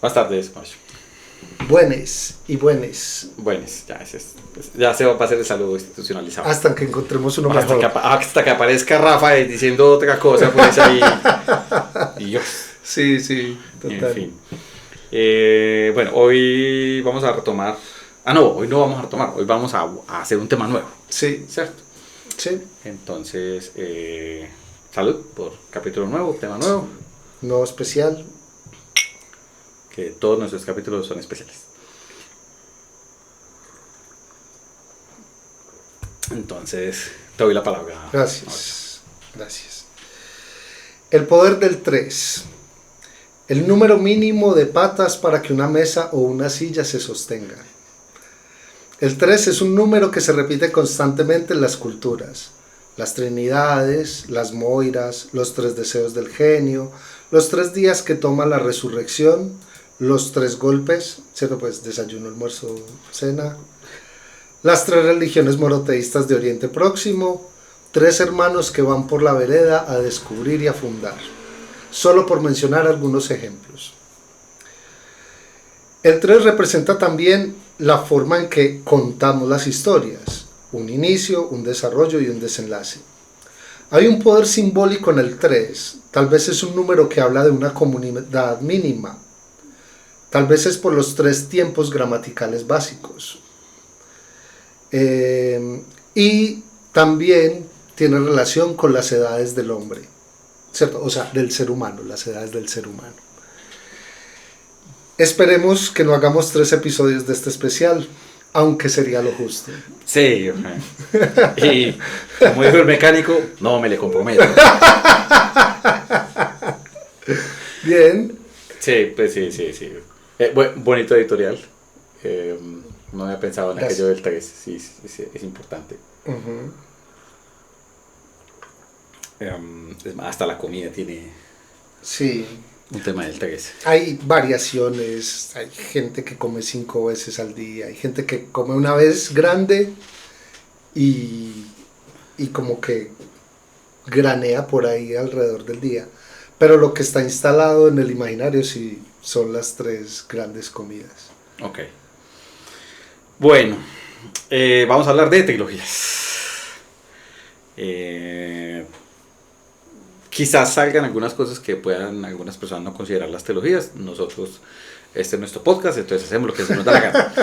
Más tarde es Macho. Buenes y buenes. Buenas, ya se va a pasar el saludo institucionalizado. Hasta que encontremos uno mejor. Hasta que aparezca Rafa diciendo otra cosa, pues ahí. Dios. Sí, total. En fin. Bueno, hoy vamos a retomar. Hoy no vamos a retomar. Hoy vamos a hacer un tema nuevo. Sí. ¿Cierto? Sí. Entonces, salud por capítulo nuevo, tema nuevo. Nuevo especial. Que todos nuestros capítulos son especiales. Entonces, te doy la palabra. Gracias. El poder del 3. El número mínimo de patas para que una mesa o una silla se sostenga. El 3 es un número que se repite constantemente en las culturas. Las Trinidades, las Moiras, los 3 deseos del genio, los 3 días que toma la resurrección, los 3 golpes, ¿cierto? Pues desayuno, almuerzo, cena. Las 3 religiones monoteístas de Oriente Próximo, 3 hermanos que van por la vereda a descubrir y a fundar. Solo por mencionar algunos ejemplos. El 3 representa también la forma en que contamos las historias, un inicio, un desarrollo y un desenlace. Hay un poder simbólico en el 3, tal vez es un número que habla de una comunidad mínima, tal vez es por los 3 tiempos gramaticales básicos. Y también tiene relación con las edades del hombre, ¿cierto? O sea, del ser humano, las edades del ser humano. Esperemos que no hagamos 3 episodios de este especial, aunque sería lo justo. Sí, y como dijo el mecánico, no me le comprometo. Bien. Sí, pues sí. Bonito editorial. No había pensado en aquello del 3, sí, es importante. Uh-huh. Hasta la comida tiene un tema del 3. Hay variaciones, hay gente que come 5 veces al día, hay gente que come una vez grande y como que granea por ahí alrededor del día. Pero lo que está instalado en el imaginario sí son las 3 grandes comidas. Ok. Bueno, vamos a hablar de trilogías. Quizás salgan algunas cosas que puedan algunas personas no considerar las trilogías. Nosotros, este es nuestro podcast, entonces hacemos lo que se nos da la gana.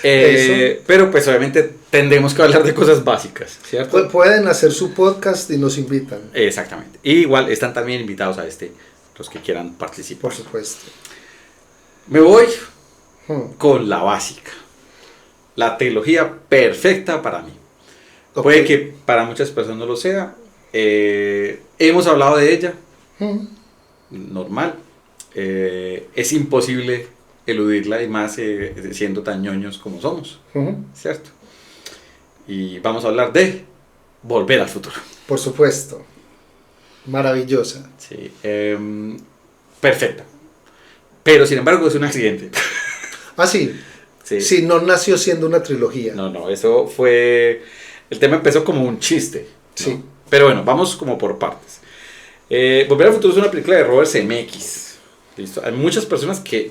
Pero pues obviamente tendremos que hablar de cosas básicas, ¿cierto? Pueden hacer su podcast y nos invitan. Exactamente. Y igual están también invitados a los que quieran participar. Por supuesto. Me voy con la básica. La trilogía perfecta para mí. Okay. Puede que para muchas personas no lo sea. Hemos hablado de ella. Normal. Es imposible eludirla y más siendo tan ñoños como somos. ¿Cierto? Y vamos a hablar de Volver al Futuro. Por supuesto. Maravillosa. Sí. Perfecta. Pero sin embargo es un accidente. Ah, sí. Sí, no nació siendo una trilogía. No, eso fue... El tema empezó como un chiste, ¿no? Sí. Pero bueno, vamos como por partes. Volver al Futuro es una película de Robert Zemeckis. ¿Listo? Hay muchas personas que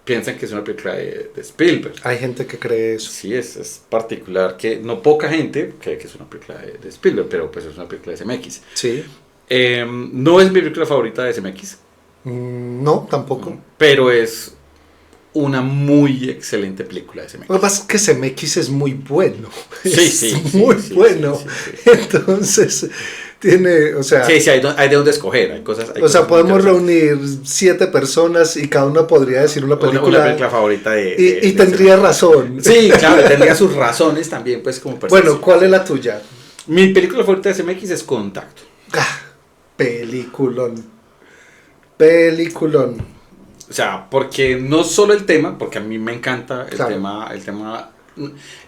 piensan que es una película de Spielberg. Hay gente que cree eso. Sí, es particular, que no poca gente cree que es una película de Spielberg, pero pues es una película de Zemeckis. Sí. No es mi película favorita de Zemeckis. No, tampoco. Pero es una muy excelente película de Zemeckis. Lo que pasa es que Zemeckis es muy bueno. Sí, muy bueno. Sí. Entonces, tiene, o sea... Sí, hay de dónde escoger. Hay cosas podemos reunir 7 personas y cada una podría decir una película... Una película favorita y tendría razón. Sí, claro, tendría sus razones también, pues, como persona. Bueno, ¿cuál es la tuya? Mi película favorita de Zemeckis es Contacto. Peliculón. O sea, porque no solo el tema, porque a mí me encanta el tema,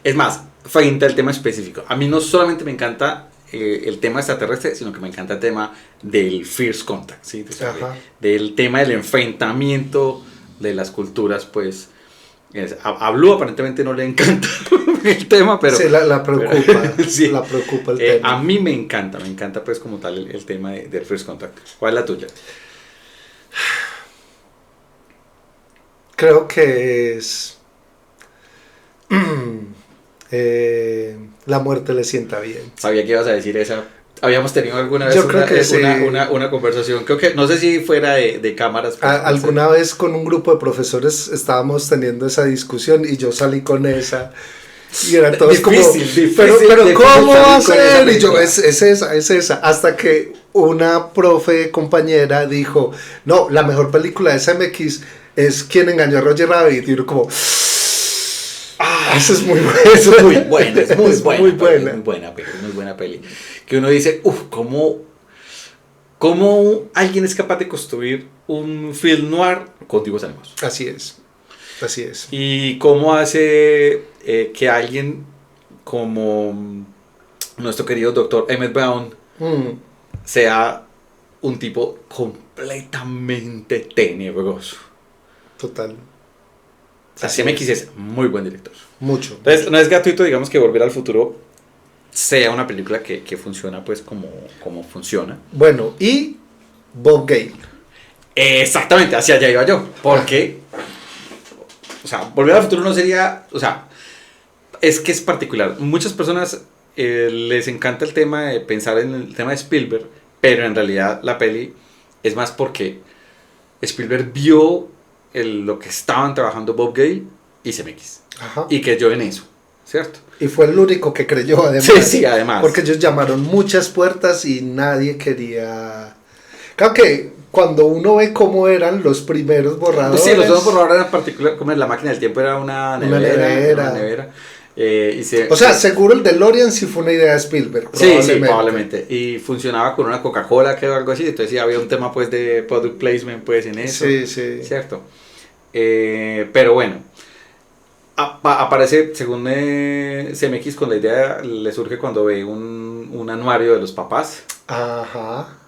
es más, frente al tema específico, a mí no solamente me encanta el tema extraterrestre, sino que me encanta el tema del first contact, ¿sí? Del tema del enfrentamiento de las culturas, pues, a Blue aparentemente no le encanta el tema, pero... Sí, la preocupa, sí. La preocupa el tema. A mí me encanta pues como tal el tema del first contact. ¿Cuál es la tuya? Creo que es... la muerte le sienta bien. Sabía que ibas a decir esa. Habíamos tenido alguna vez Yo creo que sí. una conversación, creo que, no sé si fuera de cámaras. Alguna vez con un grupo de profesores estábamos teniendo esa discusión y yo salí con esa. Y eran todos difícil, pero ¿cómo va a ser? Y yo, es esa. Hasta que una profe compañera dijo, no, la mejor película de CMX es Quien engañó a Roger Rabbit. Y uno como... eso es muy bueno. Es muy buena, es muy buena peli. Que uno dice, ¿cómo alguien es capaz de construir un film noir con dibujos animados? Así es. Y cómo hace que alguien como nuestro querido doctor Emmett Brown sea un tipo completamente tenebroso. Total. O sea, CMX es muy buen director. Mucho. Entonces, no es gratuito, digamos, que Volver al Futuro sea una película que funciona pues como funciona. Bueno, y Bob Gale. Exactamente, hacia allá iba yo. Porque, o sea, Volver al Futuro no sería, o sea, es que es particular. Muchas personas les encanta el tema de pensar en el tema de Spielberg, pero en realidad la peli es más porque Spielberg vio lo que estaban trabajando Bob Gale y CMX. Ajá. Y creyó en eso, ¿cierto? Y fue el único que creyó, además. Sí, además. Porque ellos llamaron muchas puertas y nadie quería... Claro que cuando uno ve cómo eran los primeros borradores... Sí, los dos borradores eran particular, como en La Máquina del Tiempo era una nevera. O sea, seguro el DeLorean sí fue una idea de Spielberg. Sí, probablemente. Y funcionaba con una Coca-Cola que o algo así. Entonces sí había un tema pues de product placement pues en eso. Sí. Cierto. Pero bueno. Aparece, según CMX, con la idea, le surge cuando ve un anuario de los papás. Ajá.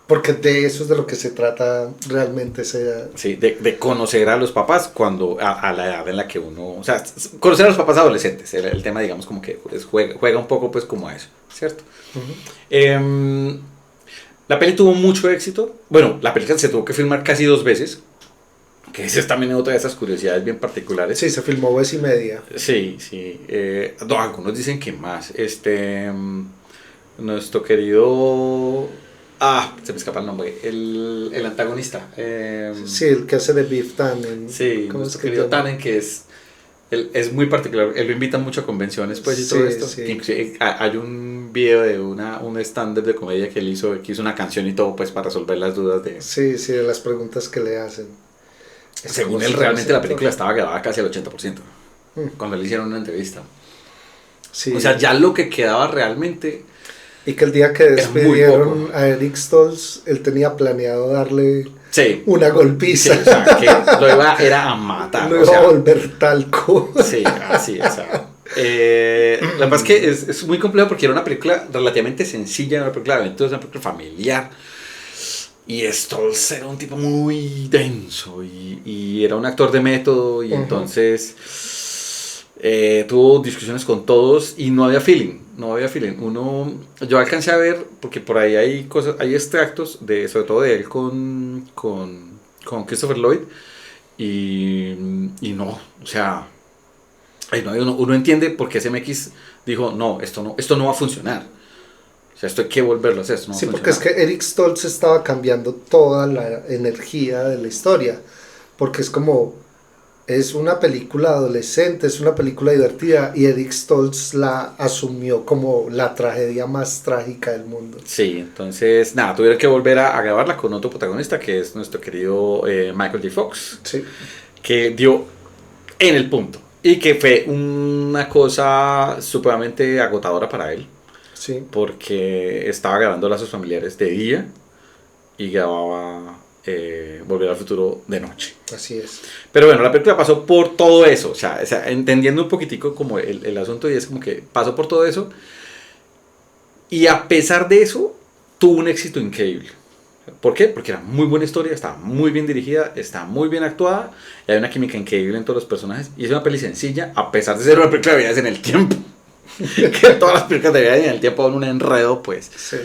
Porque de eso es de lo que se trata realmente. Sí, de conocer a los papás cuando a la edad en la que uno... O sea, conocer a los papás adolescentes. El tema, digamos, como que pues, juega un poco pues como a eso, ¿cierto? Uh-huh. La peli tuvo mucho éxito. Bueno, la película se tuvo que filmar casi 2 veces. Que esa es también otra de esas curiosidades bien particulares. Sí, se filmó 2 veces y media. Sí. No, algunos dicen que más. Nuestro querido... se me escapa el nombre. El antagonista. Sí, el que hace de Biff Tannen. Sí, nuestro querido Tannen, que es muy particular. Él lo invita mucho a convenciones pues, y todo esto. Sí. Inclusive hay un video de un stand-up de comedia que él hizo, que hizo una canción y todo pues para resolver las dudas de... Sí, de las preguntas que le hacen. Según él, realmente la película estaba grabada casi al 80%. Cuando le hicieron una entrevista. Sí. O sea, ya lo que quedaba realmente... Y que el día que despidieron a Eric Stoltz, él tenía planeado darle una golpiza. Sí, o sea, que era a matar. Lo iba a volver talco. Sí, así es. La verdad es que es muy complejo porque era una película relativamente sencilla, una película de aventuras, una película familiar. Y Stoltz era un tipo muy denso y era un actor de método y entonces tuvo discusiones con todos y no había feeling. Yo alcancé a ver, porque por ahí hay extractos, sobre todo de él con Christopher Lloyd y no, o sea, uno entiende por qué CMX dijo, no, esto no va a funcionar. O sea, esto hay que volverlo a hacer. Sí, porque es que Eric Stoltz estaba cambiando toda la energía de la historia. Porque es una película adolescente, es una película divertida. Y Eric Stoltz la asumió como la tragedia más trágica del mundo. Sí, entonces, tuvieron que volver a grabarla con otro protagonista, que es nuestro querido Michael J. Fox. Sí. Que dio en el punto. Y que fue una cosa supremamente agotadora para él. Sí. Porque estaba grabando Lazos Familiares de día y grababa Volver al Futuro de noche. Así es. Pero bueno, la película pasó por todo eso. O sea entendiendo un poquitico como el asunto, y es como que pasó por todo eso. Y a pesar de eso, tuvo un éxito increíble. ¿Por qué? Porque era muy buena historia, estaba muy bien dirigida, estaba muy bien actuada, y hay una química increíble en todos los personajes. Y es una peli sencilla, a pesar de ser una película de viajes en el tiempo. Que todas las películas de viajes en el tiempo son un enredo, pues. Sí.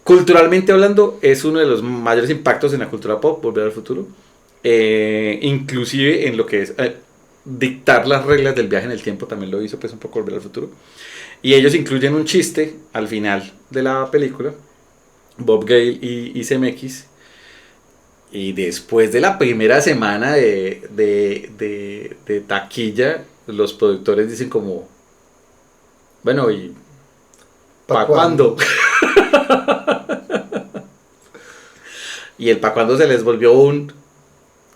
Culturalmente hablando, es uno de los mayores impactos en la cultura pop, Volver al Futuro. inclusive en lo que es dictar las reglas del viaje en el tiempo, también lo hizo pues un poco Volver al Futuro. Y ellos incluyen un chiste al final de la película, Bob Gale y CMX. Y después de la primera semana de taquilla, los productores dicen como, bueno, ¿y para cuándo? Y el para cuándo se les volvió un...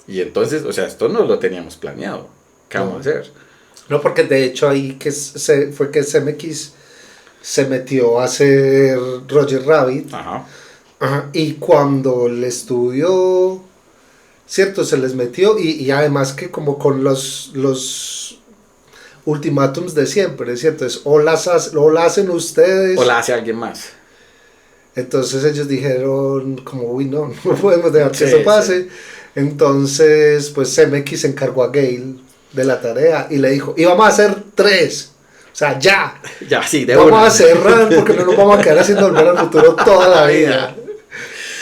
Y entonces, o sea, esto no lo teníamos planeado. ¿Qué vamos a hacer? No, porque de hecho ahí fue que CMX se metió a hacer Roger Rabbit. Ajá. Ajá, y cuando el estudio, cierto, se les metió y además que como con los ultimátums de siempre, ¿cierto? Es o la hacen ustedes o la hace alguien más. Entonces ellos dijeron como, uy, no podemos dejar que eso pase. Sí. Entonces, pues CMX encargó a Gale de la tarea y le dijo, y vamos a hacer 3. O sea, ya. Ya, sí, de vamos una. A cerrar porque no nos vamos a quedar haciendo Volver al Futuro toda la vida.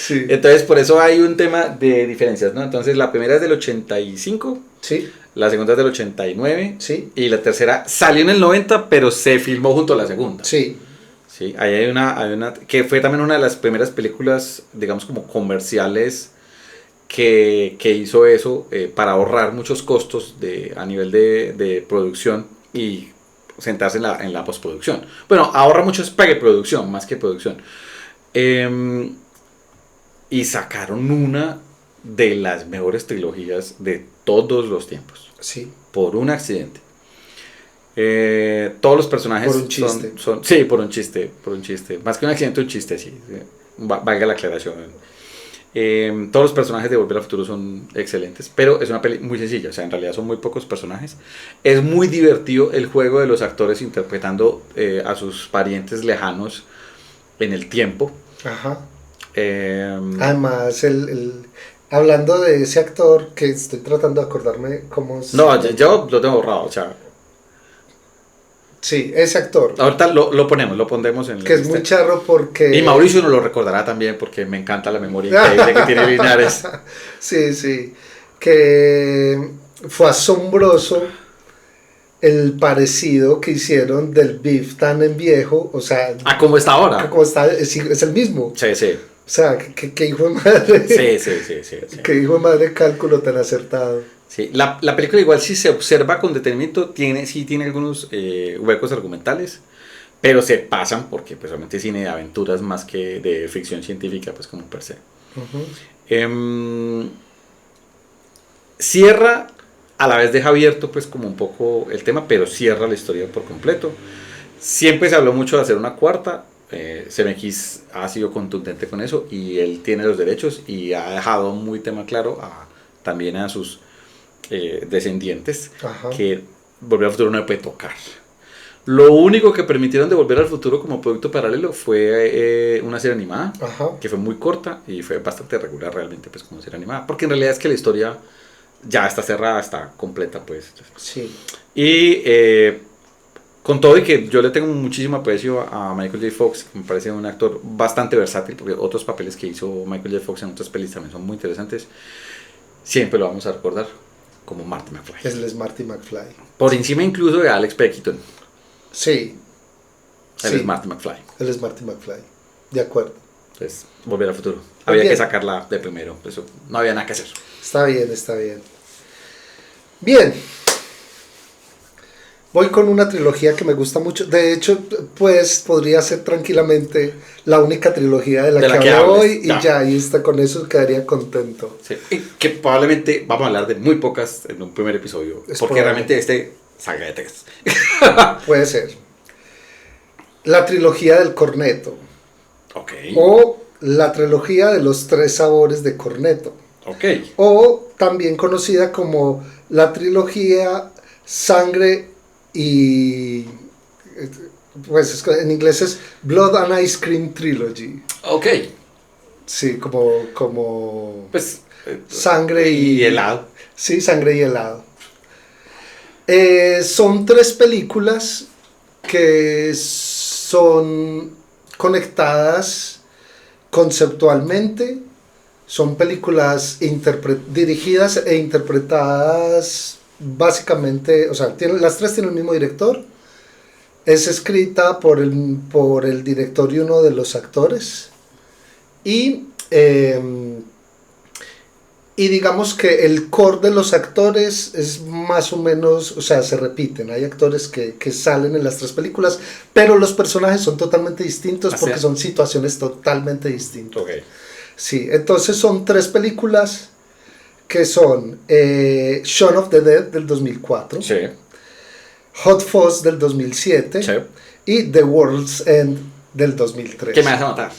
Sí. Entonces, por eso hay un tema de diferencias, ¿no? Entonces, la primera es del 85. Sí. La segunda es del 89. Sí. Y la tercera salió en el 90, pero se filmó junto a la segunda. Sí. Sí, ahí hay una que fue también una de las primeras películas, digamos, como comerciales que hizo eso para ahorrar muchos costos a nivel de producción y sentarse en la postproducción. Bueno, ahorra mucho es preproducción más que producción. Y sacaron una de las mejores trilogías de todos los tiempos. Sí. Por un accidente. Todos los personajes por un chiste. Sí, por un chiste. Más que un accidente, un chiste, sí. Valga la aclaración. Todos los personajes de Volver al Futuro son excelentes, pero es una peli muy sencilla, o sea, en realidad son muy pocos personajes. Es muy divertido el juego de los actores interpretando a sus parientes lejanos en el tiempo. Ajá. Además, hablando de ese actor, que estoy tratando de acordarme cómo... No, yo lo tengo borrado, o sea... Sí, ese actor. Ahorita lo pondremos en... Que es muy charro porque... Y Mauricio nos lo recordará también porque me encanta la memoria increíble que tiene Linares. Sí. Que fue asombroso el parecido que hicieron del Biff tan en viejo, o sea... ¿A cómo está ahora? Como está, es el mismo. Sí. O sea, que hijo de madre... Sí. Que hijo de madre cálculo tan acertado. Sí, la película igual si se observa con detenimiento tiene algunos huecos argumentales, pero se pasan porque pues obviamente es cine de aventuras más que de ficción científica pues como per se. Uh-huh. Cierra, a la vez deja abierto pues como un poco el tema, pero cierra la historia por completo. Siempre se habló mucho de hacer una cuarta, CMX ha sido contundente con eso y él tiene los derechos y ha dejado muy tema claro también a sus descendientes. Ajá. Que Volver al Futuro no puede tocar. Lo único que permitieron de Volver al Futuro como producto paralelo fue una serie animada. Ajá. Que fue muy corta y fue bastante regular realmente pues como serie animada, porque en realidad es que la historia ya está cerrada, está completa pues. Sí. Y con todo y que yo le tengo muchísimo aprecio a Michael J. Fox, que me parece un actor bastante versátil, porque otros papeles que hizo Michael J. Fox en otras pelis también son muy interesantes, siempre lo vamos a recordar como Marty McFly. Es Marty McFly. Por encima incluso de Alex P. Keaton. Sí. Él es Marty McFly. Él es Marty McFly. De acuerdo. Entonces, Volver al Futuro. Había que sacarla de primero. Eso, no había nada que hacer. Está bien. Bien. Voy con una trilogía que me gusta mucho. De hecho, pues podría ser tranquilamente la única trilogía de la que hablo hoy. Y ya, y con eso quedaría contento. Sí. Y que probablemente vamos a hablar de muy pocas en un primer episodio. Porque realmente salga de texto. Puede ser. La trilogía del corneto. Ok. O la trilogía de los 3 sabores de corneto. Ok. O también conocida como la trilogía Sangre y pues en inglés es Blood and Ice Cream Trilogy. Ok. Sí, como pues sangre y helado. Sí, sangre y helado. Son 3 películas que son conectadas conceptualmente Son películas dirigidas e interpretadas básicamente, o sea, las tres tienen el mismo director. Es escrita por el director y uno de los actores. Y digamos que el core de los actores es más o menos, o sea, se repiten. Hay actores que salen en las tres películas, pero los personajes son totalmente distintos porque son situaciones totalmente distintas. Okay. Sí, entonces son tres películas que son Shaun of the Dead del 2004, Sí. Hot Fuzz del 2007 Sí. y The World's End del 2003. ¿Qué me vas a matar?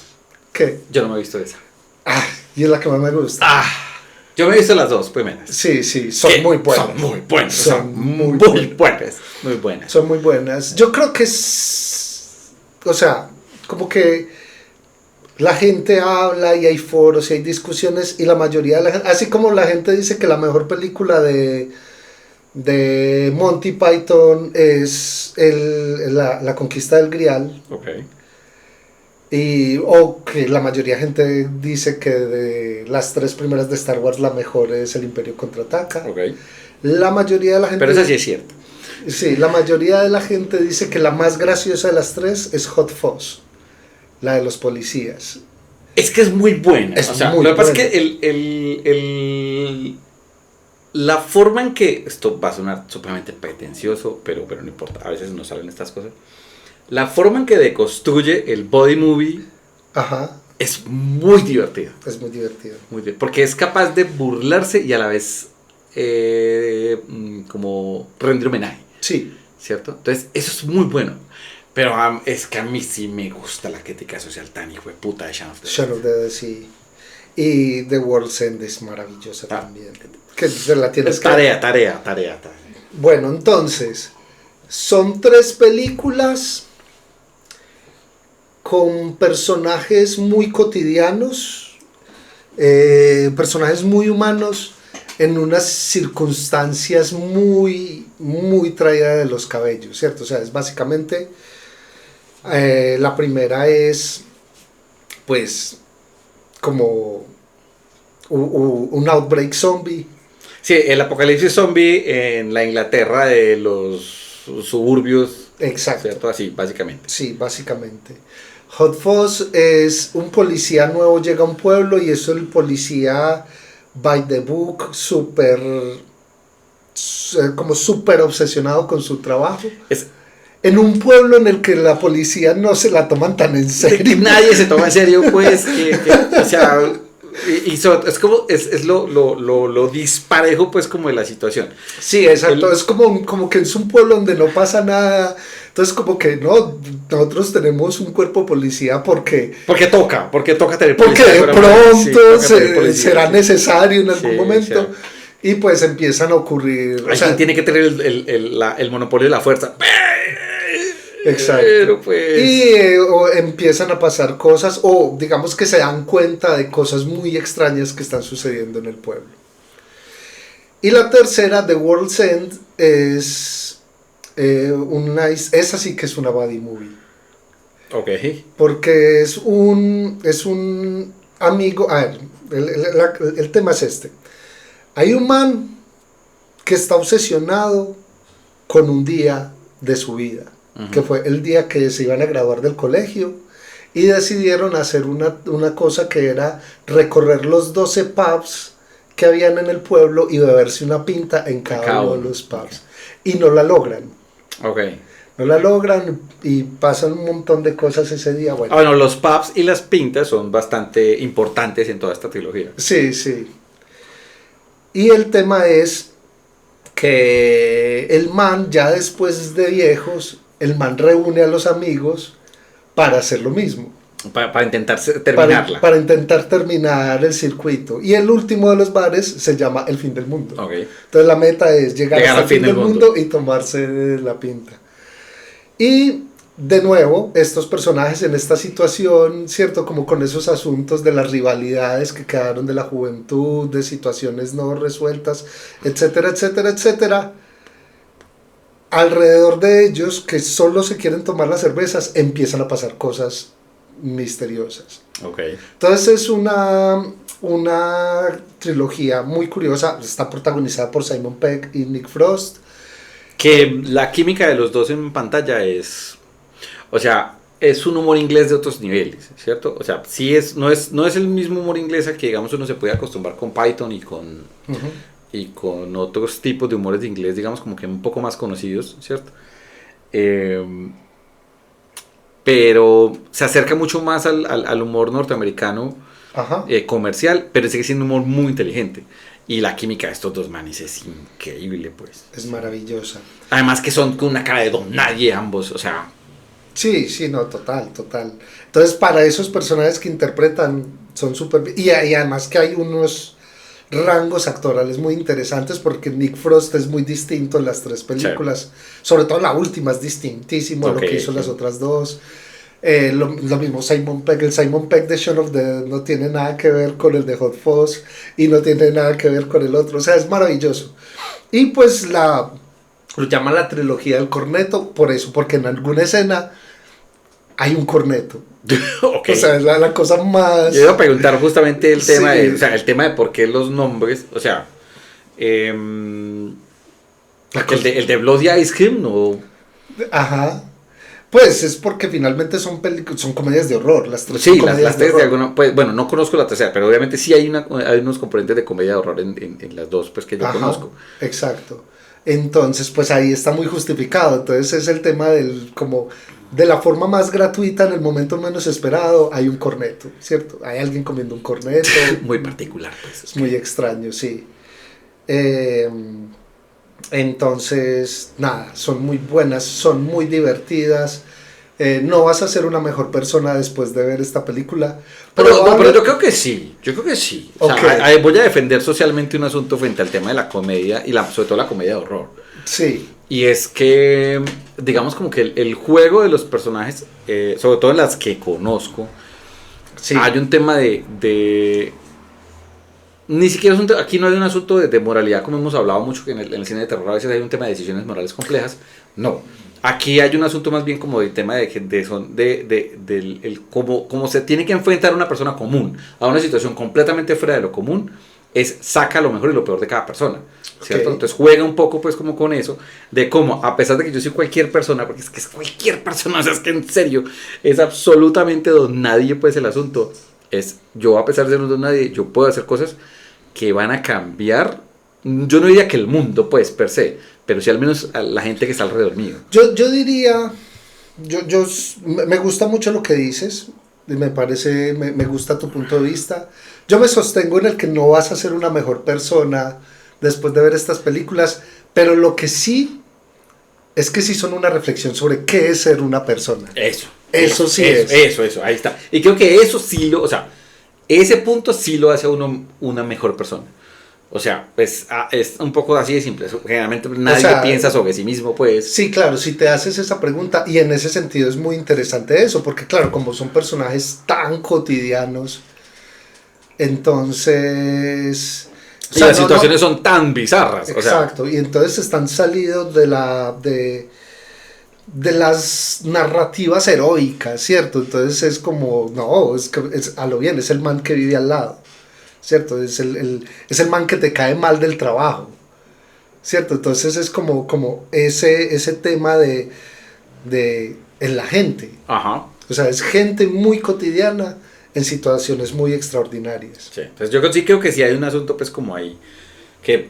¿Qué? Yo no me he visto esa. Y es la que más me gusta. Yo me he visto las dos primeras. Sí, son muy buenas. Son muy buenas. Son muy buenas. Muy buenas. Son muy buenas. Yo creo que es... O sea, como que la gente habla y hay foros y hay discusiones y la mayoría de la gente... Así como la gente dice que la mejor película de Monty Python es la conquista del Grial. Okay. O que la mayoría de gente dice que de las tres primeras de Star Wars la mejor es el Imperio Contraataca. Okay. La mayoría de la gente... Pero esa sí es cierta. Sí, la mayoría de la gente dice que la más graciosa de las tres es Hot Fuzz, la de los policías. Es que es muy buena. Es o sea, muy lo que pasa buena. es que la forma en que... Esto va a sonar supremamente pretencioso, pero no importa. A veces no salen estas cosas. La forma en que deconstruye el body movie es muy divertida. Es muy divertido. Porque es capaz de burlarse y a la vez como rendir homenaje. Sí. ¿Cierto? Entonces, eso es muy bueno. Pero es que a mí sí me gusta la crítica social tan hijo de puta de Shaun of the Dead. Shaun of the Dead, sí. Y The World's End es maravillosa también. Que se la tienes Tarea. Bueno, entonces, son tres películas con personajes muy cotidianos, personajes muy humanos, en unas circunstancias muy, muy traídas de los cabellos, ¿cierto? O sea, es básicamente, la primera es, pues, como un outbreak zombie. Sí, el apocalipsis zombie en la Inglaterra de los suburbios. Exacto. ¿Cierto? Así, básicamente. Sí, básicamente. Hot Fuzz es un policía nuevo, llega a un pueblo y es el policía by the book, como súper obsesionado con su trabajo. En un pueblo en el que la policía no se la toman tan en serio. Nadie se toma en serio, pues, o sea, es como, es lo disparejo, pues, como de la situación. Sí, exacto, es como que es un pueblo donde no pasa nada. Entonces, como que no, nosotros tenemos un cuerpo policía porque toca tener policía. Porque de pronto será sí. necesario en algún momento. Sí. Y pues empiezan a ocurrir. Alguien tiene que tener el monopolio de la fuerza. Exacto. Pero pues... Y empiezan a pasar cosas, o digamos que se dan cuenta de cosas muy extrañas que están sucediendo en el pueblo. Y la tercera, The World's End, esa sí que es una buddy movie. Ok. Porque es un amigo. A ver, el tema es este. Hay un man que está obsesionado con un día de su vida, que fue el día que se iban a graduar del colegio, y decidieron hacer una cosa que era recorrer los 12 pubs que habían en el pueblo y beberse una pinta en cada uno de los pubs. Y no la logran. Okay. No la logran y pasan un montón de cosas ese día. Bueno, los pubs y las pintas son bastante importantes en toda esta trilogía. Sí, sí. Y el tema es que el man, ya después de viejos, el man reúne a los amigos para hacer lo mismo. Para intentar terminarla. Para intentar terminar el circuito. Y el último de los bares se llama El Fin del Mundo. Okay. Entonces la meta es llegar hasta el fin del mundo y tomarse la pinta. Y de nuevo, estos personajes en esta situación, ¿cierto? Como con esos asuntos de las rivalidades que quedaron de la juventud, de situaciones no resueltas, etcétera, etcétera, etcétera. Alrededor de ellos, que solo se quieren tomar las cervezas, empiezan a pasar cosas misteriosas. Ok. Entonces es una trilogía muy curiosa, está protagonizada por Simon Pegg y Nick Frost. Que la química de los dos en pantalla es, o sea, es un humor inglés de otros niveles, ¿cierto? O sea, sí no es el mismo humor inglés al que digamos uno se puede acostumbrar con Python y con otros tipos de humores de inglés, digamos como que un poco más conocidos, ¿cierto? Eh, pero se acerca mucho más al humor norteamericano comercial, pero sigue siendo un humor muy inteligente. Y la química de estos dos manes es increíble, pues. Es maravillosa. Además que son con una cara de don nadie ambos, o sea... Sí, sí, no, total. Entonces, para esos personajes que interpretan, son súper... Y además que hay unos rangos actorales muy interesantes, porque Nick Frost es muy distinto en las tres películas. Sí. Sobre todo la última es distintísimo a lo que hizo las otras dos. Lo mismo Simon Pegg, el Simon Pegg de Shaun of the Dead no tiene nada que ver con el de Hot Fuzz y no tiene nada que ver con el otro, o sea, es maravilloso. Y pues lo llaman la trilogía del corneto por eso, porque en alguna escena hay un corneto. Okay. O sea, es la cosa más... Yo iba a preguntar justamente el tema, o sea, el tema de por qué los nombres, o sea, el de Bloody Ice Cream, ¿no? Ajá. Pues es porque finalmente son comedias de horror, las tres. Sí, las tres de alguna, pues, bueno, no conozco la tercera, pero obviamente sí hay unos componentes de comedia de horror en las dos, pues que yo conozco. Exacto. Entonces, pues ahí está muy justificado. Entonces es el tema de la forma más gratuita en el momento menos esperado, hay un corneto, ¿cierto? Hay alguien comiendo un corneto. Muy particular, pues. Es muy extraño, sí. Entonces, nada, son muy buenas, son muy divertidas. No vas a ser una mejor persona después de ver esta película. Pero yo creo que sí, O sea, voy a defender socialmente un asunto frente al tema de la comedia y sobre todo la comedia de horror. Sí. Y es que, digamos como que el juego de los personajes, sobre todo en las que conozco, sí. Hay un tema de ni siquiera aquí no hay un asunto de moralidad, como hemos hablado mucho que en el cine de terror a veces hay un tema de decisiones morales complejas. No, aquí hay un asunto más bien como del tema cómo se tiene que enfrentar una persona común a una situación completamente fuera de lo común, saca lo mejor y lo peor de cada persona, ¿cierto? Okay. Entonces juega un poco pues como con eso, de cómo a pesar de que yo soy cualquier persona, porque es que es cualquier persona, o sea, es que en serio, es absolutamente don nadie pues el asunto. Yo a pesar de no ser nadie, yo puedo hacer cosas que van a cambiar, yo no diría que el mundo pues per se, pero sí al menos a la gente que está alrededor mío. Yo diría, me gusta mucho lo que dices, me gusta tu punto de vista. Yo me sostengo en el que no vas a ser una mejor persona después de ver estas películas, pero lo que sí es que sí son una reflexión sobre qué es ser una persona. Eso sí es. Eso, ahí está. Y creo que eso sí o sea, ese punto sí lo hace a uno una mejor persona. O sea, pues es un poco así de simple. Generalmente nadie piensa sobre sí mismo, pues. Sí, claro, si te haces esa pregunta, y en ese sentido es muy interesante eso, porque claro, como son personajes tan cotidianos, entonces... Y las situaciones son tan bizarras. Exacto, y entonces están salidos de las narrativas heroicas, ¿cierto? Entonces es como, no, es a lo bien, es el man que vive al lado, ¿cierto? Es el man que te cae mal del trabajo, ¿cierto? Entonces es como ese tema de en la gente. Ajá. O sea, es gente muy cotidiana en situaciones muy extraordinarias. Sí, entonces yo sí creo que sí hay un asunto pues como ahí que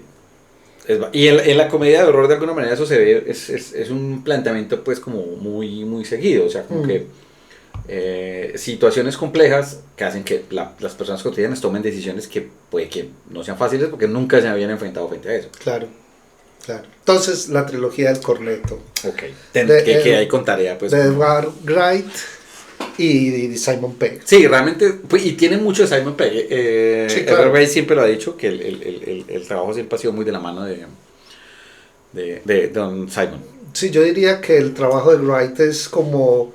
y en la comedia de horror de alguna manera eso se ve, es un planteamiento pues como muy, muy seguido, o sea, como que situaciones complejas que hacen que las personas cotidianas tomen decisiones que puede que no sean fáciles porque nunca se habían enfrentado frente a eso. Claro. Entonces, la trilogía del corneto. Ok, que hay con tarea pues. De Edgar Wright y Simon Pegg. Sí, realmente, y tiene mucho de Simon Pegg. Sí, claro. Edgar Wright siempre lo ha dicho, que el trabajo siempre ha sido muy de la mano de Don Simon. Sí, yo diría que el trabajo de Wright es como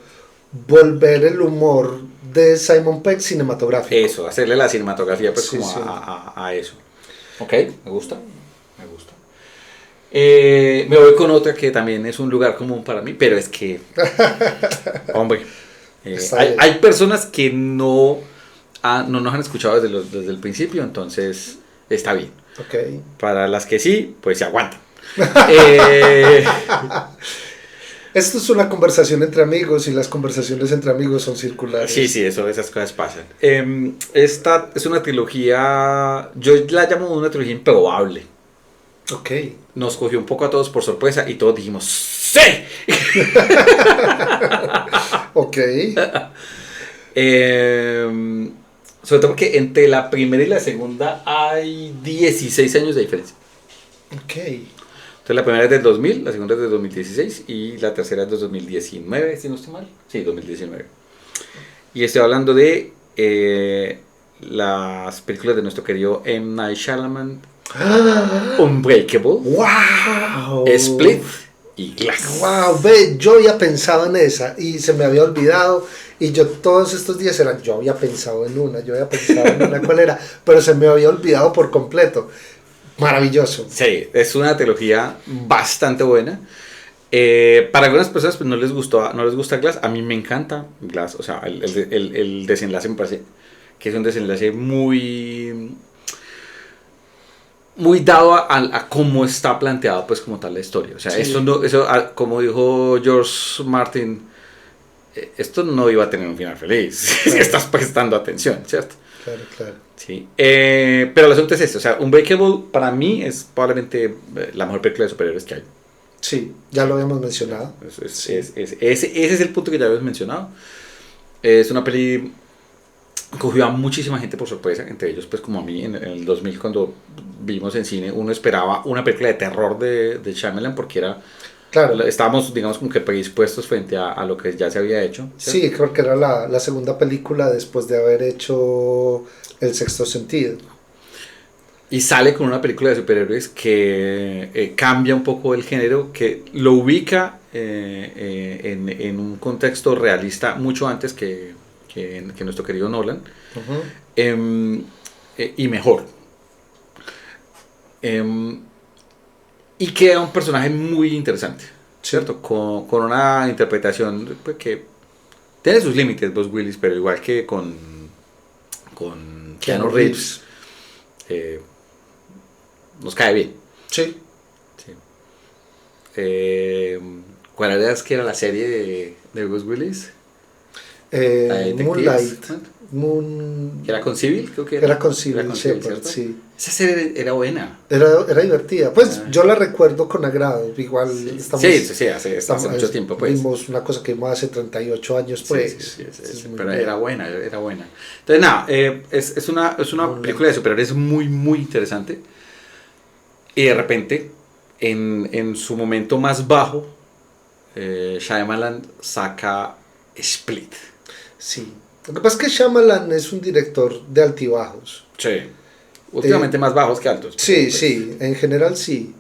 volver el humor de Simon Pegg cinematográfico. Eso, hacerle la cinematografía pues sí, como sí. A eso. Ok, me gusta. Me voy con otra que también es un lugar común para mí, pero es que, hombre, hay personas que no no nos han escuchado desde el principio, entonces está bien. Ok. Para las que sí, pues se aguantan. Esto es una conversación entre amigos y las conversaciones entre amigos son circulares. Sí, esas cosas pasan. Esta es una trilogía, yo la llamo una trilogía improbable. Ok. Nos cogió un poco a todos por sorpresa y todos dijimos ¡sí! Ok. Sobre todo porque entre la primera y la segunda hay 16 años de diferencia. Ok. Entonces la primera es del 2000, la segunda es del 2016 y la tercera es del 2019, si no estoy mal. Sí, 2019. Y estoy hablando de las películas de nuestro querido M. Night Shyamalan, Unbreakable, ¡Wow! Split y Glass. ¡Wow! Ve, yo había pensado en esa y se me había olvidado. Y yo todos estos días yo había pensado en una, ¿cuál era? Pero se me había olvidado por completo. Maravilloso. Sí, es una trilogía bastante buena. Para algunas personas pues no les gusta Glass. A mí me encanta Glass. O sea, el desenlace me parece que es un desenlace muy dado a cómo está planteado pues como tal la historia. O sea, Sí. Como dijo George Martin, esto no iba a tener un final feliz. Claro. Si estás prestando atención, ¿cierto? Claro. Sí. Pero el asunto es este. O sea, Unbreakable para mí es probablemente la mejor película de superhéroes que hay. Sí, ya lo habíamos mencionado. Ese es el punto que ya habíamos mencionado. Es una peli que cogió a muchísima gente por sorpresa, entre ellos pues como a mí en el 2000 cuando vimos en cine. Uno esperaba una película de terror de Shyamalan porque claro. Estábamos, digamos, como que predispuestos frente a lo que ya se había hecho, ¿cierto? Sí, creo que era la segunda película después de haber hecho El Sexto Sentido. Y sale con una película de superhéroes que cambia un poco el género, que lo ubica en un contexto realista mucho antes que nuestro querido Nolan. Uh-huh. Y mejor. Y queda un personaje muy interesante, ¿cierto? Con una interpretación pues, que tiene sus límites, Bruce Willis, pero igual que con Keanu Reeves, nos cae bien. Sí. ¿Cuál era que era la serie de Bruce Willis? Moonlight. Que era con Civil, creo que era con Civil, ¿cierto? Sí. Esa serie era buena. Era divertida. Pues yo la recuerdo con agrado. Igual sí, hace mucho tiempo. Pues. Vimos una cosa que vimos hace 38 años, pues. Sí, pero era buena. Entonces, nada, es una película de superhéroes muy, muy interesante. Y de repente, en su momento más bajo, Shyamalan saca Split. Sí. Lo que pasa es que Shyamalan es un director de altibajos. Sí. Últimamente más bajos que altos. Sí, pues. Sí, en general sí.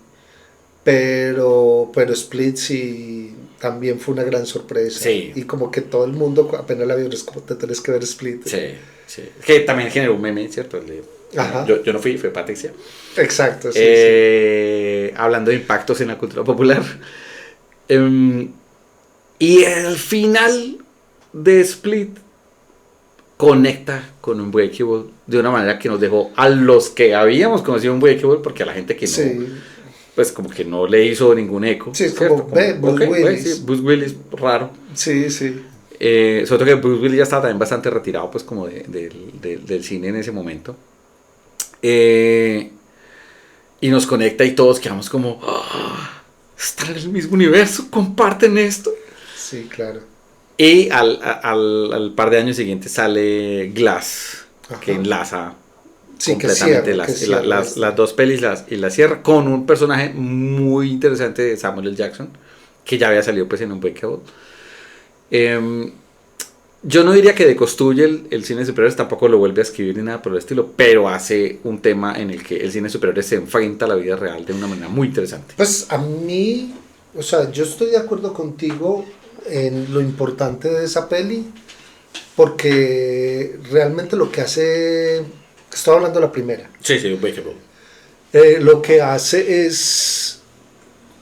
Pero Split sí también fue una gran sorpresa. Sí. Y como que todo el mundo apenas la vio, es como te tenés que ver Split. Sí. Que también generó un meme, ¿cierto? Yo no fui Patricia. Exacto, sí. Hablando de impactos en la cultura popular. Y el final de Split conecta con Unbreakable de una manera que nos dejó a los que habíamos conocido Unbreakable, porque a la gente que no, pues como que no le hizo ningún eco. Sí, es como Bruce Willis. Sí, Bruce Willis, raro. Sí. Sobre todo que Bruce Willis ya estaba también bastante retirado pues como del cine en ese momento. Y nos conecta y todos quedamos como están en el mismo universo, comparten esto. Sí, claro. Y al par de años siguientes sale Glass, ajá, que enlaza completamente las dos pelis y la cierra con un personaje muy interesante de Samuel L. Jackson, que ya había salido pues en Unbreakable. Yo no diría que deconstruye el cine de superhéroes, tampoco lo vuelve a escribir ni nada por el estilo, pero hace un tema en el que el cine de superhéroes se enfrenta a la vida real de una manera muy interesante. Pues a mí, o sea, yo estoy de acuerdo contigo en lo importante de esa peli, porque realmente lo que hace, estoy hablando de la primera. Sí, Unbreakable. Lo que hace es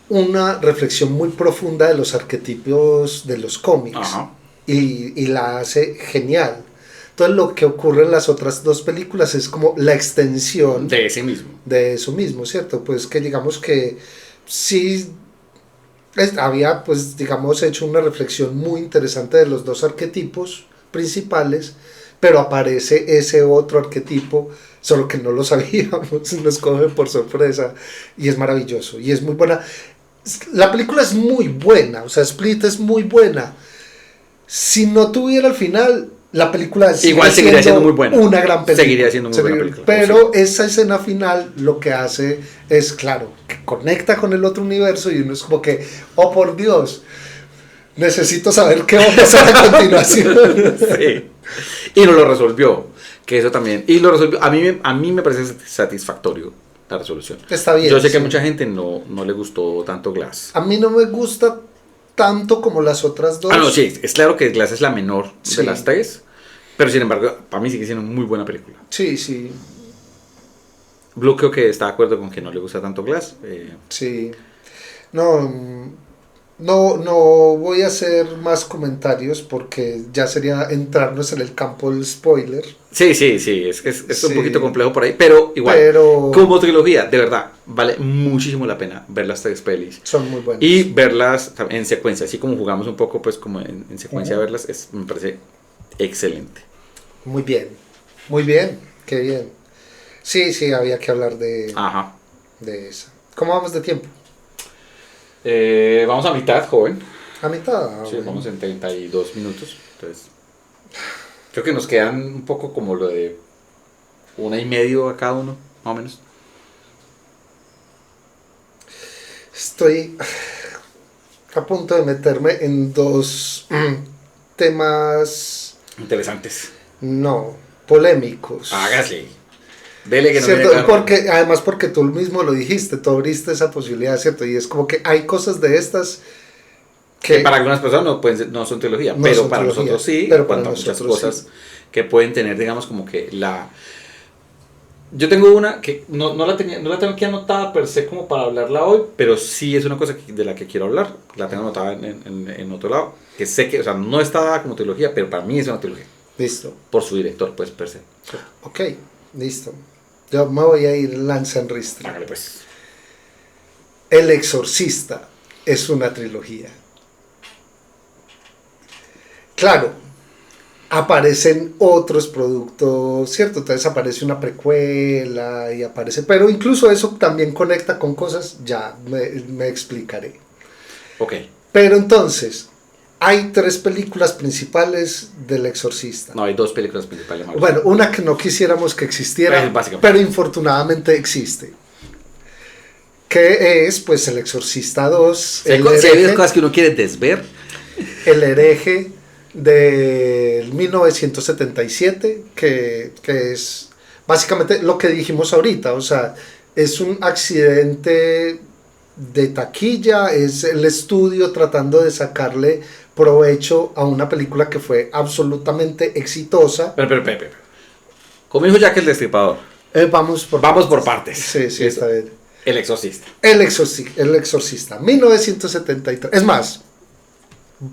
una reflexión muy profunda de los arquetipos de los cómics. Ajá. Y la hace genial. Entonces lo que ocurre en las otras dos películas es como la extensión de ese mismo. De eso mismo, ¿cierto? Pues que digamos que sí había, pues digamos, hecho una reflexión muy interesante de los dos arquetipos principales, pero aparece ese otro arquetipo, solo que no lo sabíamos, nos coge por sorpresa, y es maravilloso, y es muy buena. La película es muy buena, o sea, Split es muy buena. Si no tuviera el final, la película igual seguiría siendo muy buena. Una gran película. Seguiría siendo muy buena película. Pero sí, esa escena final lo que hace es, claro, que conecta con el otro universo y uno es como que, oh por Dios, necesito saber qué va a pasar a continuación. Sí. Y no lo resolvió, que eso también. Y lo resolvió. A mí me parece satisfactorio la resolución. Está bien. Yo sé que a mucha gente no le gustó tanto Glass. A mí no me gusta tanto como las otras dos. No, sí, es claro que Glass es la menor de las tres, pero sin embargo, para mí sigue siendo muy buena película. Sí, sí. Blue creo que está de acuerdo con que no le gusta tanto Glass. Sí. No voy a hacer más comentarios porque ya sería entrarnos en el campo del spoiler. Sí, es un poquito complejo por ahí, pero igual, como trilogía, de verdad, vale muchísimo la pena ver las tres pelis. Son muy buenas. Y verlas en secuencia, así como jugamos un poco, pues como en secuencia verlas, me parece excelente. Muy bien, qué bien. Sí, había que hablar de esa. ¿Cómo vamos de tiempo? Vamos a mitad, joven. ¿A mitad? Sí, vamos en 32 minutos. Entonces, creo que nos quedan un poco como lo de 1:30 a cada uno, más o menos. Estoy a punto de meterme en dos temas interesantes. No, polémicos. Hágase. Dele que no ¿cierto? Además porque tú mismo lo dijiste, tú abriste esa posibilidad, ¿cierto? Y es como que hay cosas de estas que para algunas personas no son teología, pero para nosotros sí, pero para muchas cosas sí, que pueden tener, digamos, como que la... Yo tengo una que no la tengo aquí anotada per se como para hablarla hoy, pero sí es una cosa de la que quiero hablar, la tengo anotada en otro lado, que sé que, o sea, no está dada como teología, pero para mí es una teología. Listo. Por su director, pues, per se. Ok, listo. Yo me voy a ir lanza en ristre. Hágale, pues. El Exorcista es una trilogía. Claro, aparecen otros productos, ¿cierto? Entonces aparece una precuela y aparece... Pero incluso eso también conecta con cosas, ya me explicaré. Ok. Pero entonces, hay tres películas principales del Exorcista. No, hay dos películas principales. Bueno, una que no quisiéramos que existiera, pero infortunadamente existe. Que es, pues, El Exorcista 2. Si hay cosas que uno quiere desver. El hereje de 1977, que es básicamente lo que dijimos ahorita, o sea, es un accidente de taquilla, es el estudio tratando de sacarle provecho a una película que fue absolutamente exitosa. Pero. Como dijo Jack el Destripador. Vamos por partes. Sí, está bien. El Exorcista. El Exorcista, 1973. Es más,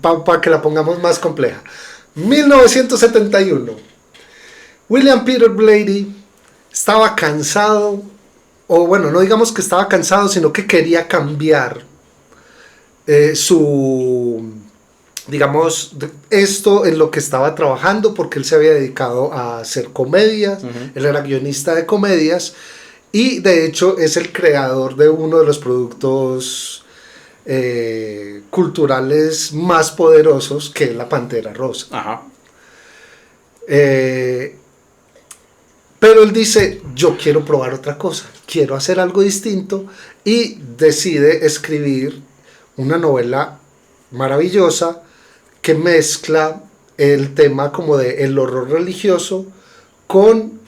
para que la pongamos más compleja. 1971. William Peter Blatty estaba cansado, o bueno, no digamos que estaba cansado, sino que quería cambiar digamos, esto en lo que estaba trabajando, porque él se había dedicado a hacer comedias, él era guionista de comedias, y de hecho es el creador de uno de los productos culturales más poderosos, que es la Pantera Rosa. Ajá. Pero él dice, yo quiero probar otra cosa, quiero hacer algo distinto, y decide escribir una novela maravillosa que mezcla el tema como de el horror religioso con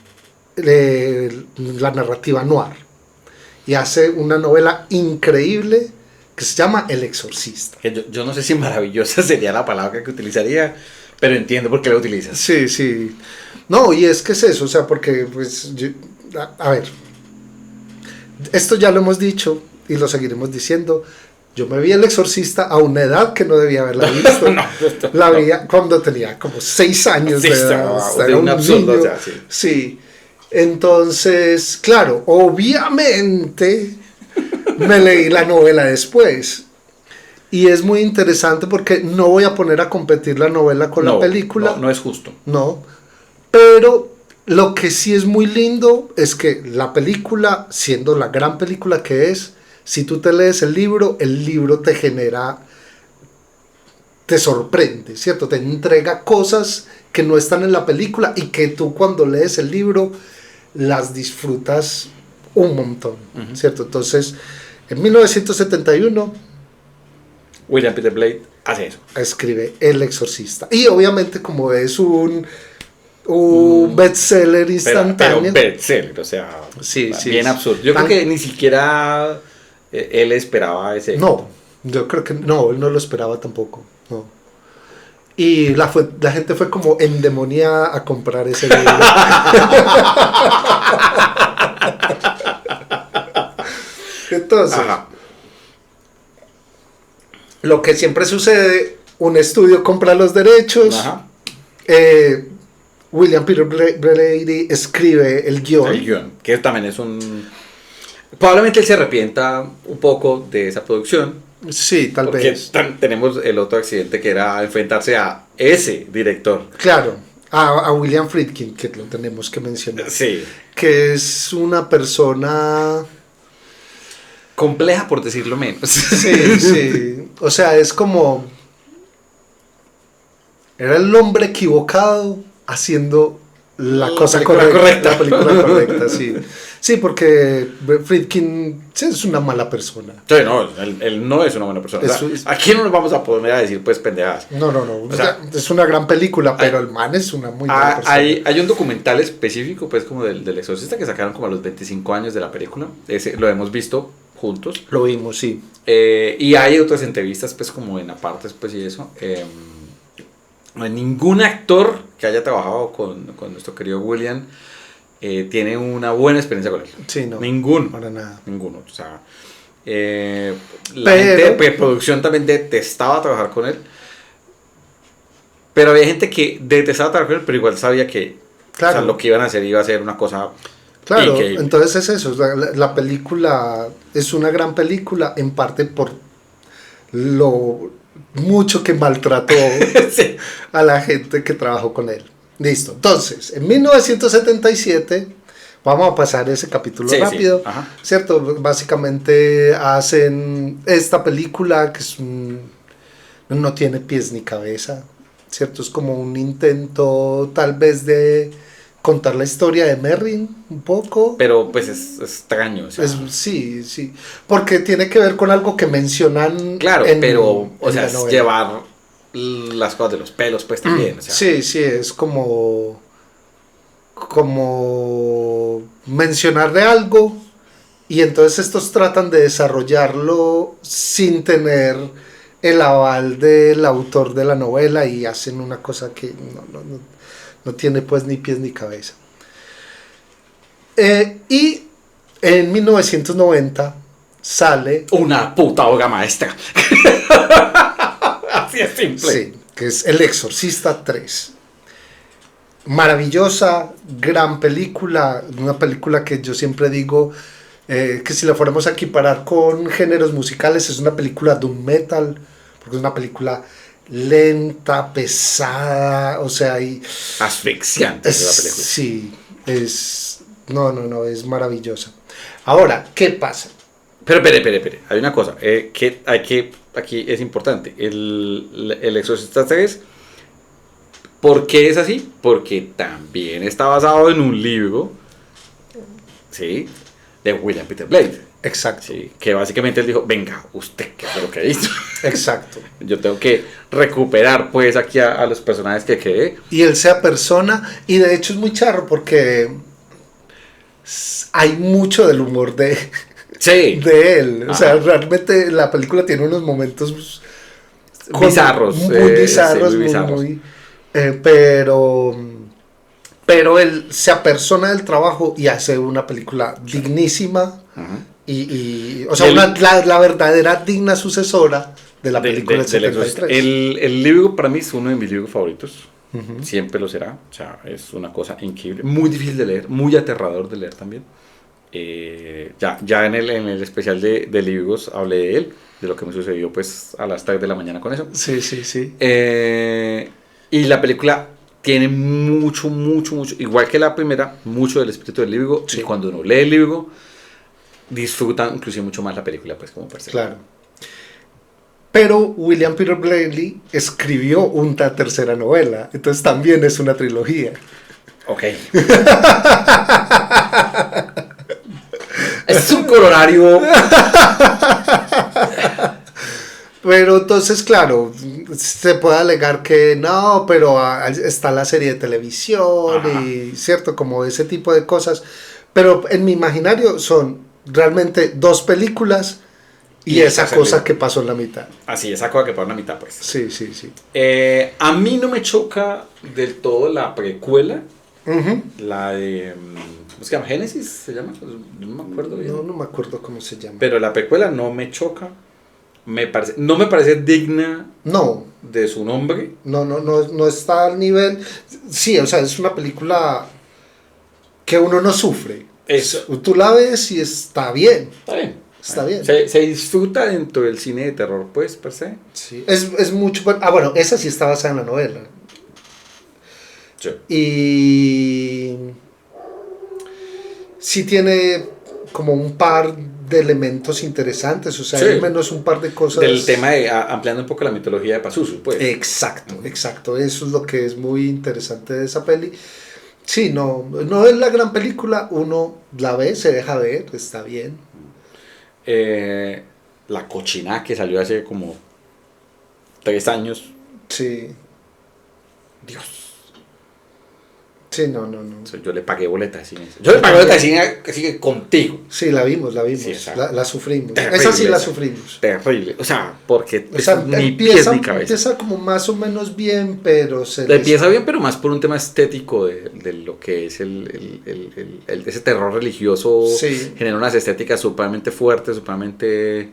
la narrativa noir, y hace una novela increíble que se llama El Exorcista. Yo no sé si maravillosa sería la palabra que utilizaría, pero entiendo por qué la utilizas. Sí. No, y es que es eso, o sea, porque pues a ver, esto ya lo hemos dicho y lo seguiremos diciendo. Yo me vi El Exorcista a una edad que no debía haberla visto. La vi cuando tenía como 6 años de edad. Era un absurdo, niño. Sí. Sí. Entonces, claro, obviamente me leí la novela después. Y es muy interesante porque no voy a poner a competir la novela con la película. No es justo. No. Pero lo que sí es muy lindo es que la película, siendo la gran película que es, si tú te lees el libro te genera, te sorprende, ¿cierto? Te entrega cosas que no están en la película y que tú cuando lees el libro las disfrutas un montón, ¿cierto? Entonces, en 1971, William Peter Blatty hace eso. Escribe El Exorcista. Y obviamente como es un bestseller instantáneo. Pero bestseller, o sea, sí, bien absurdo. Yo creo que ni siquiera él esperaba ese. No, yo creo que no, él no lo esperaba tampoco. No. Y la gente fue como endemoniada a comprar ese libro. Entonces, lo que siempre sucede, un estudio compra los derechos, William Peter Blatty escribe el guión. El guión, que también es un... Probablemente él se arrepienta un poco de esa producción. Sí, tal vez. Tenemos el otro accidente que era enfrentarse a ese director. Claro, a William Friedkin, que lo tenemos que mencionar. Sí. Que es una persona... compleja, por decirlo menos. Sí, sí. O sea, es como... Era el hombre equivocado haciendo la cosa correcta. La película correcta, sí. Sí, porque Friedkin es una mala persona. Sí, no, él no es una buena persona. O sea, aquí no nos vamos a poner a decir, pues, pendejadas. No. O sea, es una gran película, pero el man es una muy buena persona. Hay un documental específico, pues, como del Exorcista, que sacaron como a los 25 años de la película. Ese lo hemos visto juntos. Lo vimos, sí. Y hay otras entrevistas, pues, como en apartes, pues, y eso. No hay ningún actor que haya trabajado con nuestro querido William tiene una buena experiencia con él. Sí, no. Ninguno. Para nada. Ninguno. O sea, la gente de producción también detestaba trabajar con él. Pero había gente que detestaba trabajar con él, pero igual sabía que claro. O sea, lo que iban a hacer iba a ser una cosa. Claro, increíble. Entonces es eso. La película es una gran película, en parte por lo mucho que maltrató sí. a la gente que trabajó con él. Listo. Entonces, en 1977, vamos a pasar ese capítulo rápido, sí. ¿cierto? Básicamente hacen esta película que no tiene pies ni cabeza, ¿cierto? Es como un intento tal vez de contar la historia de Merrin un poco. Pero pues es extraño. O sea. Sí, porque tiene que ver con algo que mencionan. Claro, pero, o sea, es llevar las cosas de los pelos, pues también. O sea. Sí, es como mencionar de algo y entonces estos tratan de desarrollarlo sin tener el aval del autor de la novela y hacen una cosa que no tiene pues ni pies ni cabeza. Y en 1990 sale una puta obra maestra. Así es simple. Sí, que es El Exorcista 3. Maravillosa, gran película, una película que yo siempre digo que si la fuéramos a equiparar con géneros musicales es una película doom metal, porque es una película lenta, pesada, o sea, asfixiante la película. Sí, es maravillosa. Ahora, ¿qué pasa? Pero, espere, hay una cosa que aquí es importante. El Exorcista 3, ¿por qué es así? Porque también está basado en un libro, ¿sí? De William Peter Blatty. Exacto. Sí, que básicamente él dijo, venga, usted, ¿qué es lo que hizo? Exacto. Yo tengo que recuperar pues aquí a los personajes que quedé. Y él se apersona, y de hecho es muy charro porque hay mucho del humor de él. O sea, realmente la película tiene unos momentos bizarros. Muy bizarros, sí, muy bizarros. Pero él se apersona del trabajo y hace una película dignísima, O sea, la verdadera digna sucesora de la película del 73. El libro para mí es uno de mis libros favoritos. Siempre lo será. O sea, es una cosa increíble. Muy difícil de leer, muy aterrador de leer también. Ya en el especial de libros hablé de él, de lo que me sucedió pues a las 3 de la mañana con eso. Sí, sí, sí. Y la película tiene mucho, igual que la primera, mucho del espíritu del libro. Sí. Y cuando uno lee el libro, disfruta inclusive mucho más la película, pues como per se. Claro. Pero William Peter Blatty escribió una tercera novela, entonces también es una trilogía. Ok. Es un colorario. Pero entonces, claro, se puede alegar que no, pero está la serie de televisión. Ajá. Y cierto, como ese tipo de cosas. Pero en mi imaginario son realmente 2 películas y esa cosa que pasó en la mitad. Así, esa cosa que pasó en la mitad, pues. Sí, sí, sí. A mí no me choca del todo la precuela. La de... ¿cómo se llama? ¿Génesis se llama? No me acuerdo bien. No me acuerdo cómo se llama. Pero la precuela no me choca. No me parece digna de su nombre. No está al nivel. Sí, o sea, es una película que uno no sufre. Eso. Tú la ves y está bien. Está bien. Se disfruta dentro del cine de terror, pues, per se. Sí. Es mucho. Bueno, esa sí está basada en la novela. Sí. Y sí tiene como un par de elementos interesantes, o sea, al menos un par de cosas. Del tema de ampliando un poco la mitología de Pazuzu, pues. Exacto, eso es lo que es muy interesante de esa peli. Sí, no es la gran película, uno la ve, se deja ver, está bien. La cochina que salió hace como 3 años. Sí. Dios. Sí, no. Yo le pagué boleta de cine. Yo le pagué boleta de cine así contigo. Sí, la vimos. Sí, la sufrimos. Terrible, esa sí la sufrimos. Terrible. O sea, porque ni pies ni cabeza. Empieza como más o menos bien, pero empieza bien, pero más por un tema estético de lo que es ese terror religioso. Sí. Genera unas estéticas supremamente fuertes, supremamente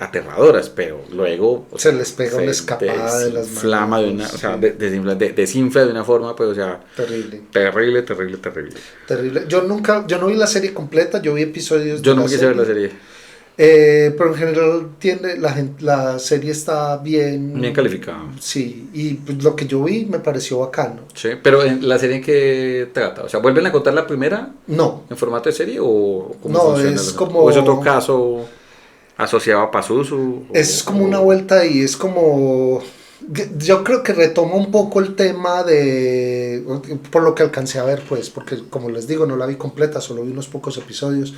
aterradoras, pero luego se les pega una escapada de las manos, de una, o sea, desinfla de una forma, pues, o sea, terrible. Yo no vi la serie completa, yo vi episodios. Yo no quise ver la serie. Pero en general la serie está bien calificada. Sí, y pues lo que yo vi me pareció bacano. Sí, pero en la serie, ¿en qué trata? O sea, ¿vuelven a contar la primera? No. ¿En formato de serie o cómo funciona? ¿O es otro caso asociado a Pazuzu? Es como una vuelta y es como... Yo creo que retoma un poco el tema de... Por lo que alcancé a ver, pues, porque como les digo, no la vi completa, solo vi unos pocos episodios.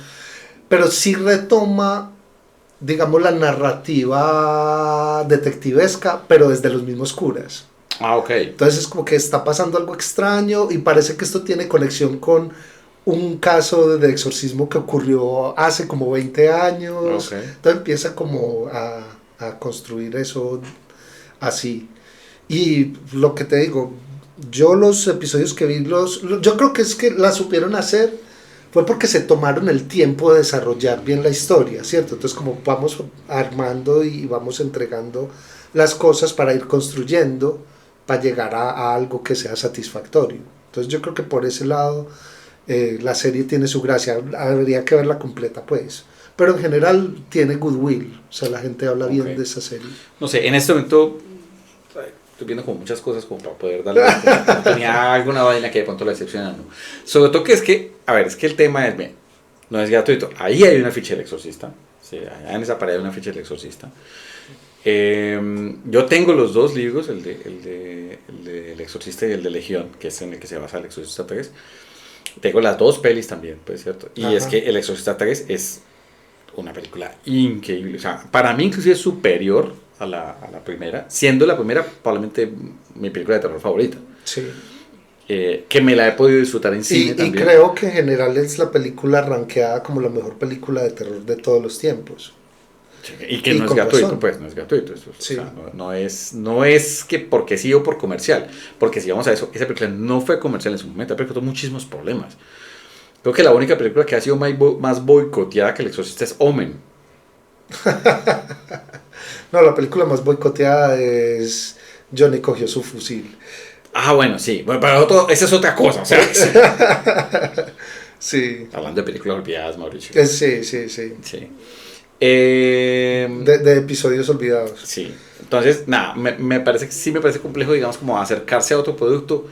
Pero sí retoma, digamos, la narrativa detectivesca, pero desde los mismos curas. Ok. Entonces es como que está pasando algo extraño y parece que esto tiene conexión con un caso de exorcismo que ocurrió hace como 20 años. Okay. Entonces empieza como a construir eso así. Y lo que te digo, yo los episodios que vi, yo creo que es que la supieron hacer, fue porque se tomaron el tiempo de desarrollar bien la historia, ¿cierto? Entonces como vamos armando y vamos entregando las cosas para ir construyendo, para llegar a algo que sea satisfactorio. Entonces yo creo que por ese lado la serie tiene su gracia, habría que verla completa, pues. Pero en general tiene goodwill, o sea, la gente habla bien de esa serie. No sé, en este momento estoy viendo como muchas cosas como para poder darle tenía alguna vaina que de pronto la decepciona, ¿no? Sobre todo que es que el tema es, bien, no es gratuito, ahí hay una ficha del exorcista, sí, allá en esa pared hay una ficha del exorcista. Yo tengo los 2 libros, el de El Exorcista y el de Legión, que es en el que se basa El Exorcista 3. Tengo las 2 pelis también, pues, ¿cierto? Y es que El Exorcista 3 es una película increíble, o sea, para mí inclusive es superior a la primera, siendo la primera probablemente mi película de terror favorita. Sí. Que me la he podido disfrutar en cine también. Y creo que en general es la película rankeada como la mejor película de terror de todos los tiempos. Y que no es gratuito, pues, no es gratuito. Eso, sí. O sea, no es que porque sí o por comercial, porque si vamos a eso, esa película no fue comercial en su momento, pero tuvo muchísimos problemas. Creo que la única película que ha sido más boicoteada que El Exorcista es Omen. No, la película más boicoteada es Johnny cogió su fusil. Ah, bueno, sí. Bueno, pero esa es otra cosa. O sea, sí. Hablando de películas olvidadas, Mauricio. Sí. Sí. De episodios olvidados. Sí. Entonces, nada, me parece complejo, digamos, como acercarse a otro producto.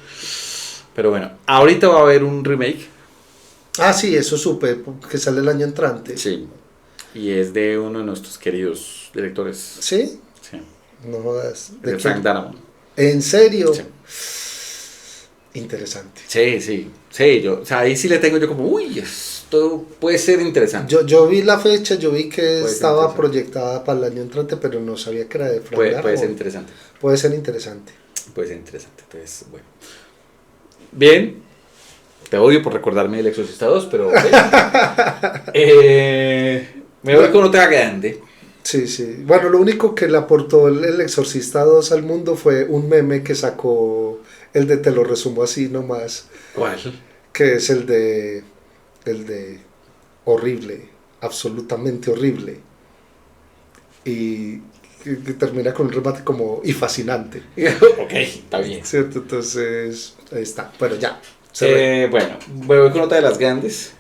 Pero bueno, ahorita va a haber un remake. Ah, sí, eso supe, que sale el año entrante. Sí. Y es de uno de nuestros queridos directores. ¿Sí? Sí. No jodas. De Frank Darabont. ¿En serio? Sí. Interesante. Sí, o sea, ahí sí le tengo yo como, uy, esto puede ser interesante. Yo vi la fecha, yo vi que estaba proyectada para el año entrante, pero no sabía que era de Frank Darabont. Puede ser interesante. Puede ser interesante. Entonces, bueno. Bien, te odio por recordarme del Exorcista 2, pero okay. Me voy con otra grande. Sí. Bueno, lo único que le aportó el Exorcista 2 al mundo fue un meme que sacó el de Te lo resumo así nomás. ¿Cuál? Que es el de horrible, absolutamente horrible. Y que termina con un remate como y fascinante. Ok, está bien. ¿Cierto? Entonces, ahí está. Pero ya. Bueno, voy con otra de las grandes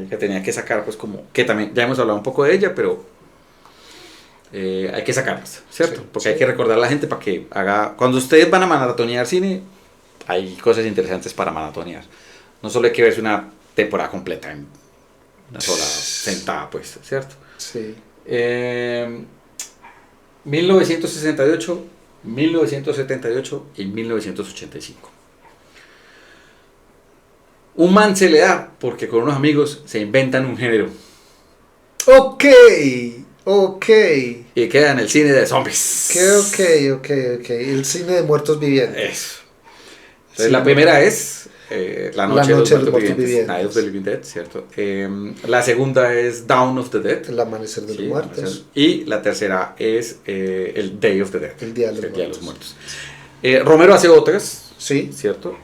que tenía que sacar, pues como que también ya hemos hablado un poco de ella, pero hay que sacarlas, ¿cierto? Sí, porque hay que recordar a la gente para que haga. Cuando ustedes van a maratonear cine, hay cosas interesantes para maratonear. No solo hay que verse una temporada completa en una sola sentada, pues, ¿cierto? Sí. 1968, 1978 y 1985. Un man se le da porque con unos amigos se inventan un género. Ok. Y queda en el cine de zombies. Ok. El cine de muertos vivientes. Eso. Entonces, la primera es La Noche de los Muertos Vivientes. Night of the Living Dead, ¿cierto? La segunda es Dawn of the Dead. El amanecer de los muertos. Y la tercera es el Day of the Dead. El Día de los Muertos. Romero hace otras. Sí. ¿Cierto?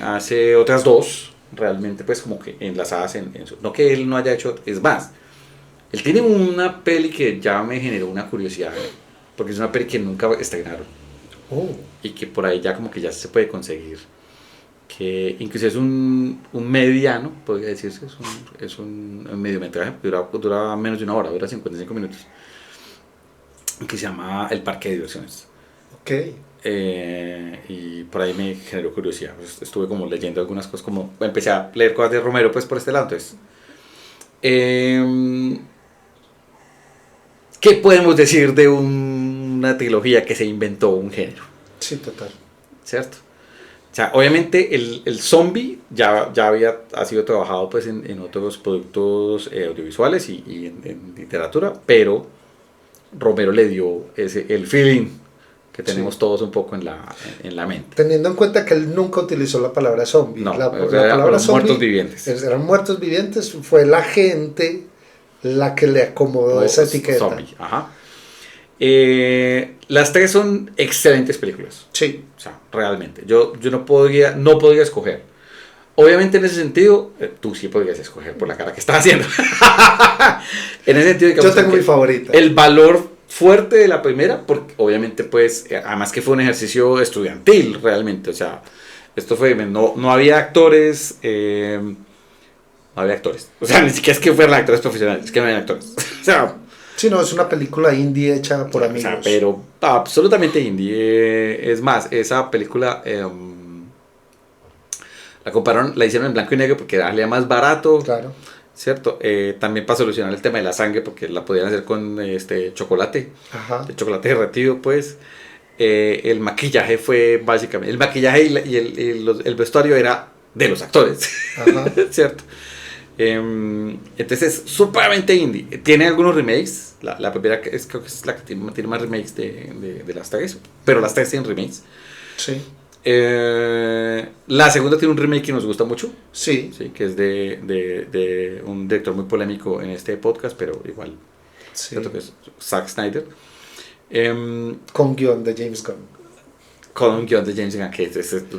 Hace otras dos, realmente, pues como que enlazadas en su. No que él no haya hecho, es más. Él tiene una peli que ya me generó una curiosidad, porque es una peli que nunca estrenaron. Y que por ahí ya como que ya se puede conseguir. Que incluso es un mediano, podría decirse, es un mediometraje, dura menos de una hora, dura 55 minutos. Que se llama El Parque de Diversiones. Ok. Y por ahí me generó curiosidad. Pues estuve como leyendo algunas cosas, como empecé a leer cosas de Romero pues por este lado. Entonces, ¿qué podemos decir de una trilogía que se inventó un género? Sí, total. ¿Cierto? O sea, obviamente el zombie ya ha sido trabajado pues en otros productos audiovisuales y en literatura, pero Romero le dio el feeling que tenemos todos un poco en la mente. Teniendo en cuenta que él nunca utilizó la palabra zombie. No, la palabra zombie, muertos vivientes. Eran muertos vivientes, fue la gente la que le acomodó esa etiqueta. Zombie, ajá. Las tres son excelentes películas. Sí. O sea, realmente. Yo no podría escoger. Obviamente en ese sentido, tú sí podrías escoger por la cara que estás haciendo. En ese sentido, digamos, yo tengo mi favorita. El valor fuerte de la primera, porque obviamente pues, además que fue un ejercicio estudiantil realmente. O sea, esto fue, no había actores, no había actores. O sea, ni siquiera es que fueran actores profesionales, es que no había actores. O sea, sí, no, es una película indie hecha por amigos. O sea, pero absolutamente indie. Es más, esa película la hicieron en blanco y negro porque salía más barato. Claro. ¿Cierto? También para solucionar el tema de la sangre, porque la podían hacer con chocolate. Ajá. El chocolate derretido, pues. El maquillaje fue básicamente. El maquillaje y el vestuario era de los actores. Ajá. ¿Cierto? Entonces es sumamente indie. Tiene algunos remakes. La primera creo que es la que tiene más remakes de las tres. Pero las tres tienen remakes. Sí. La segunda tiene un remake que nos gusta mucho. Sí. Que es de un director muy polémico en este podcast, pero igual. Sí. Cierto que es Zack Snyder. Con guión de James Gunn. Con un guión de James Gunn, que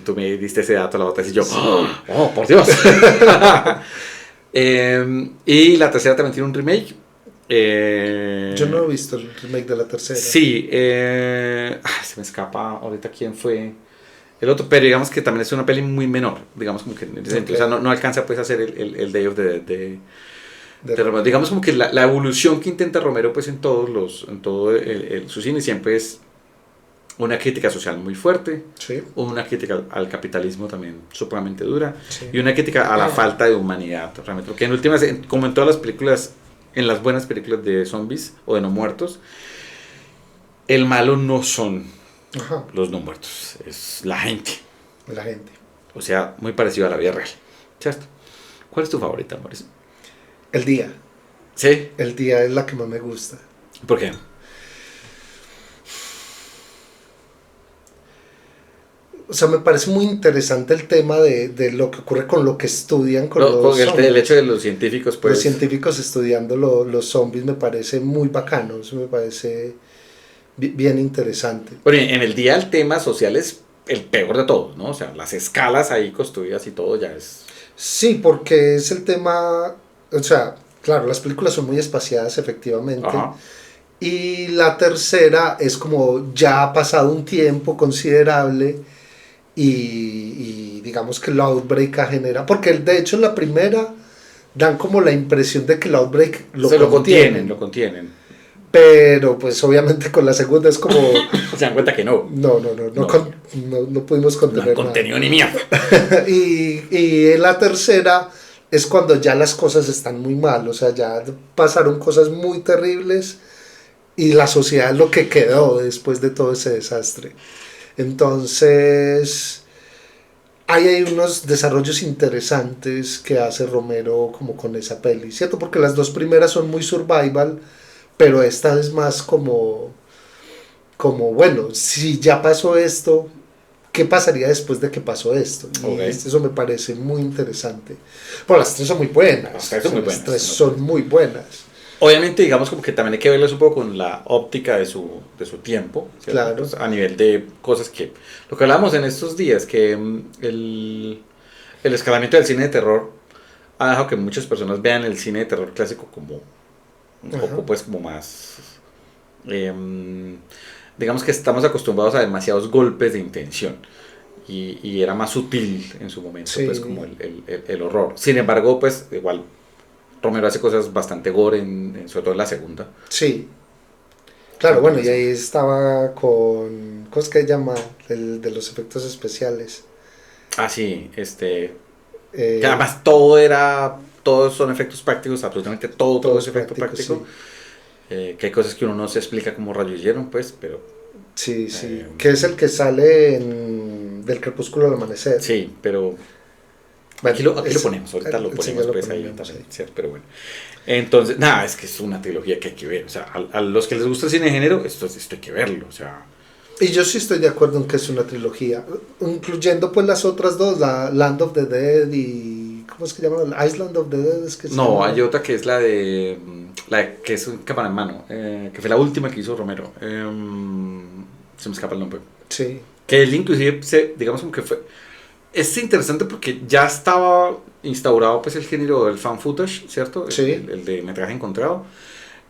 tú me diste ese dato la otra vez y yo, ¡oh, por Dios! Y la tercera también tiene un remake. Yo no he visto el remake de la tercera. Sí, se me escapa ahorita quién fue el otro, pero digamos que también es una peli muy menor, digamos como que en ese sentido, o sea, no alcanza pues a hacer el Day of the Dead de Romero. Digamos como que la evolución que intenta Romero pues en todo su cine siempre es una crítica social muy fuerte, Sí. una crítica al capitalismo también supremamente dura, Sí. y una crítica a la falta de humanidad, realmente, porque en últimas, como en todas las películas, en las buenas películas de zombies o de no muertos, el malo no son Ajá. los no muertos, es la gente. La gente. O sea, muy parecido a la vida real. ¿Cierto? ¿Cuál es tu favorita, Mauricio? El día. ¿Sí? El día es la que más me gusta. ¿Por qué? O sea, me parece muy interesante el tema de lo que ocurre con lo que estudian con No, los con zombies. el hecho de los científicos, pues. Los científicos estudiando los zombies me parece muy bacano, eso me parece bien interesante. Bueno, en el día el tema social es el peor de todos, ¿no? O sea, las escalas ahí construidas y todo ya es... Sí, porque es el tema, o sea, claro, las películas son muy espaciadas efectivamente. Ajá. Y la tercera es como ya ha pasado un tiempo considerable y digamos que el Outbreak ha generado, porque de hecho en la primera dan como la impresión de que el Outbreak Lo contienen. Pero pues obviamente con la segunda es como... Se dan cuenta que no. No pudimos contener No han contenido ni mierda. y en la tercera es cuando ya las cosas están muy mal, o sea, ya pasaron cosas muy terribles y la sociedad es lo que quedó después de todo ese desastre. Entonces, ahí hay unos desarrollos interesantes que hace Romero como con esa peli, ¿cierto? Porque las dos primeras son muy survival, pero esta es más como bueno, si ya pasó esto, ¿qué pasaría después de que pasó esto? Y Okay. eso me parece muy interesante. Bueno, las tres son muy buenas. Las tres son muy buenas. Las tres son muy buenas. Obviamente, digamos como que también hay que verlas un poco con la óptica de su tiempo, ¿cierto? Claro. Pues, a nivel de cosas que... Lo que hablamos en estos días, que el escalamiento del cine de terror ha dejado que muchas personas vean el cine de terror clásico como un poco, pues, como más... digamos que estamos acostumbrados a demasiados golpes de intención. Y era más sutil en su momento, sí. Pues, como el horror. Sin embargo, pues, igual... Romero hace cosas bastante gore, sobre todo en la segunda. Sí. Claro, bueno, y ahí estaba con... ¿Cómo es que se llama? El de los efectos especiales. Ah, sí, que además todos son efectos prácticos, absolutamente todo es efecto práctico. Sí. Que hay cosas que uno no se explica cómo rayos hicieron, pues, pero... Sí. Que es el que sale en Del crepúsculo al amanecer. Sí, pero... Bueno, aquí lo ponemos, ahorita lo ponemos pues ahí también, ¿cierto? Pero bueno. Entonces, nada, es que es una trilogía que hay que ver. O sea, a los que les gusta el cine de género, esto hay que verlo, o sea... Y yo sí estoy de acuerdo en que es una trilogía, incluyendo pues las otras dos, la Land of the Dead y... ¿Cómo es que llaman? Island of the Dead. Es que no, hay otra que es la de que es un cámara en mano, que fue la última que hizo Romero. Se me escapa el nombre. Sí. Que él inclusive, digamos como que fue... Es interesante porque ya estaba instaurado pues el género del fan footage, ¿cierto? Sí. El de metraje encontrado.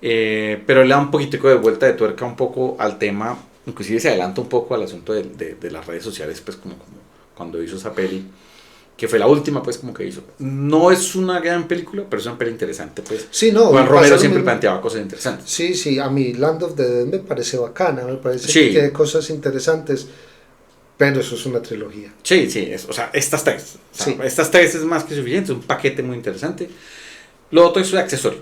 Pero le da un poquitico de vuelta de tuerca un poco al tema, inclusive se adelanta un poco al asunto de las redes sociales, pues como cuando hizo esa peli, que fue la última pues como que hizo. No es una gran película, pero es una peli interesante pues. Sí, no. Juan Romero siempre planteaba cosas interesantes. Sí, a mí Land of the Dead me parece bacana, me parece sí. que tiene cosas interesantes. Pero eso es una trilogía. Sí, o sea, estas tres. O sea, sí. Estas tres es más que suficiente, es un paquete muy interesante. Lo otro es un accesorio.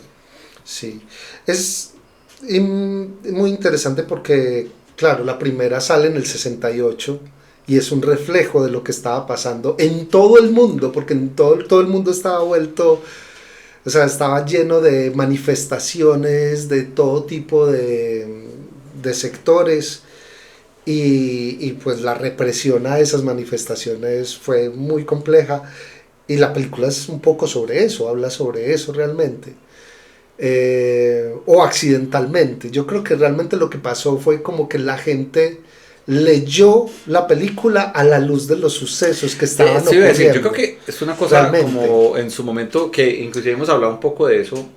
Sí. Es muy interesante porque, claro, la primera sale en el 68 y es un reflejo de lo que estaba pasando en todo el mundo, porque en todo el mundo estaba vuelto, o sea, estaba lleno de manifestaciones de todo tipo de sectores. Y pues la represión a esas manifestaciones fue muy compleja y la película es un poco sobre eso, habla sobre eso realmente, o accidentalmente. Yo creo que realmente lo que pasó fue como que la gente leyó la película a la luz de los sucesos que estaban sí, ocurriendo. yo creo que es una cosa como en su momento, que inclusive hemos hablado un poco de eso,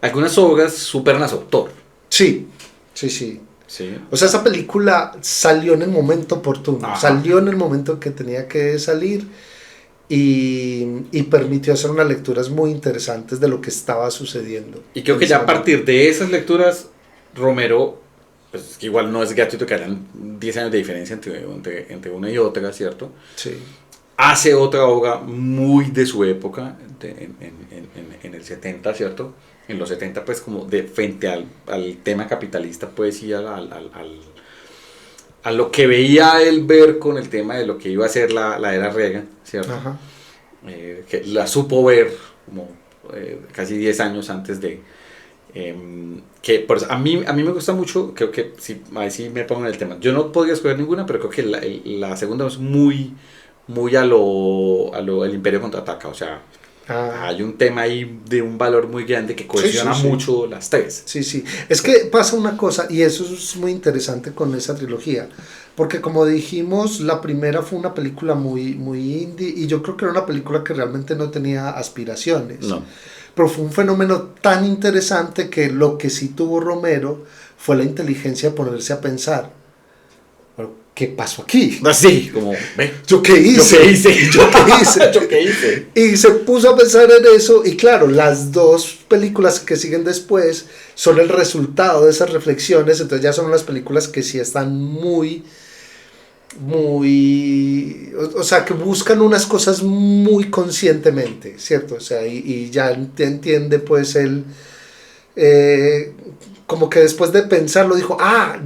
algunas obras superan a su autor. Sí. O sea, esa película salió en el momento oportuno, salió en el momento que tenía que salir y permitió hacer unas lecturas muy interesantes de lo que estaba sucediendo. Y creo que ya a partir de esas lecturas, Romero, pues que igual no es gratuito que hayan 10 años de diferencia entre una y otra, ¿cierto? Sí. Hace otra obra muy de su época, en el 70, ¿cierto? En los 70, pues como de frente al tema capitalista, pues y a lo que veía él ver con el tema de lo que iba a ser la era Reagan, ¿cierto? Ajá. Que la supo ver como casi 10 años antes de... que por eso, a mí me gusta mucho, creo que ahí sí me pongo en el tema. Yo no podría escoger ninguna, pero creo que la segunda es muy a lo el Imperio Contraataca, o sea, hay un tema ahí de un valor muy grande que cohesiona mucho las tres. Sí, es que pasa una cosa, y eso es muy interesante con esa trilogía, porque como dijimos, la primera fue una película muy indie, y yo creo que era una película que realmente no tenía aspiraciones. No. Pero fue un fenómeno tan interesante que lo que sí tuvo Romero fue la inteligencia de ponerse a pensar, ¿qué pasó aquí? Así, como, ¿ve? ¿Yo qué hice? Y se puso a pensar en eso, y claro, las dos películas que siguen después son el resultado de esas reflexiones, entonces ya son las películas que sí están muy, o sea, que buscan unas cosas muy conscientemente, ¿cierto? O sea, y ya entiende pues él, como que después de pensarlo dijo,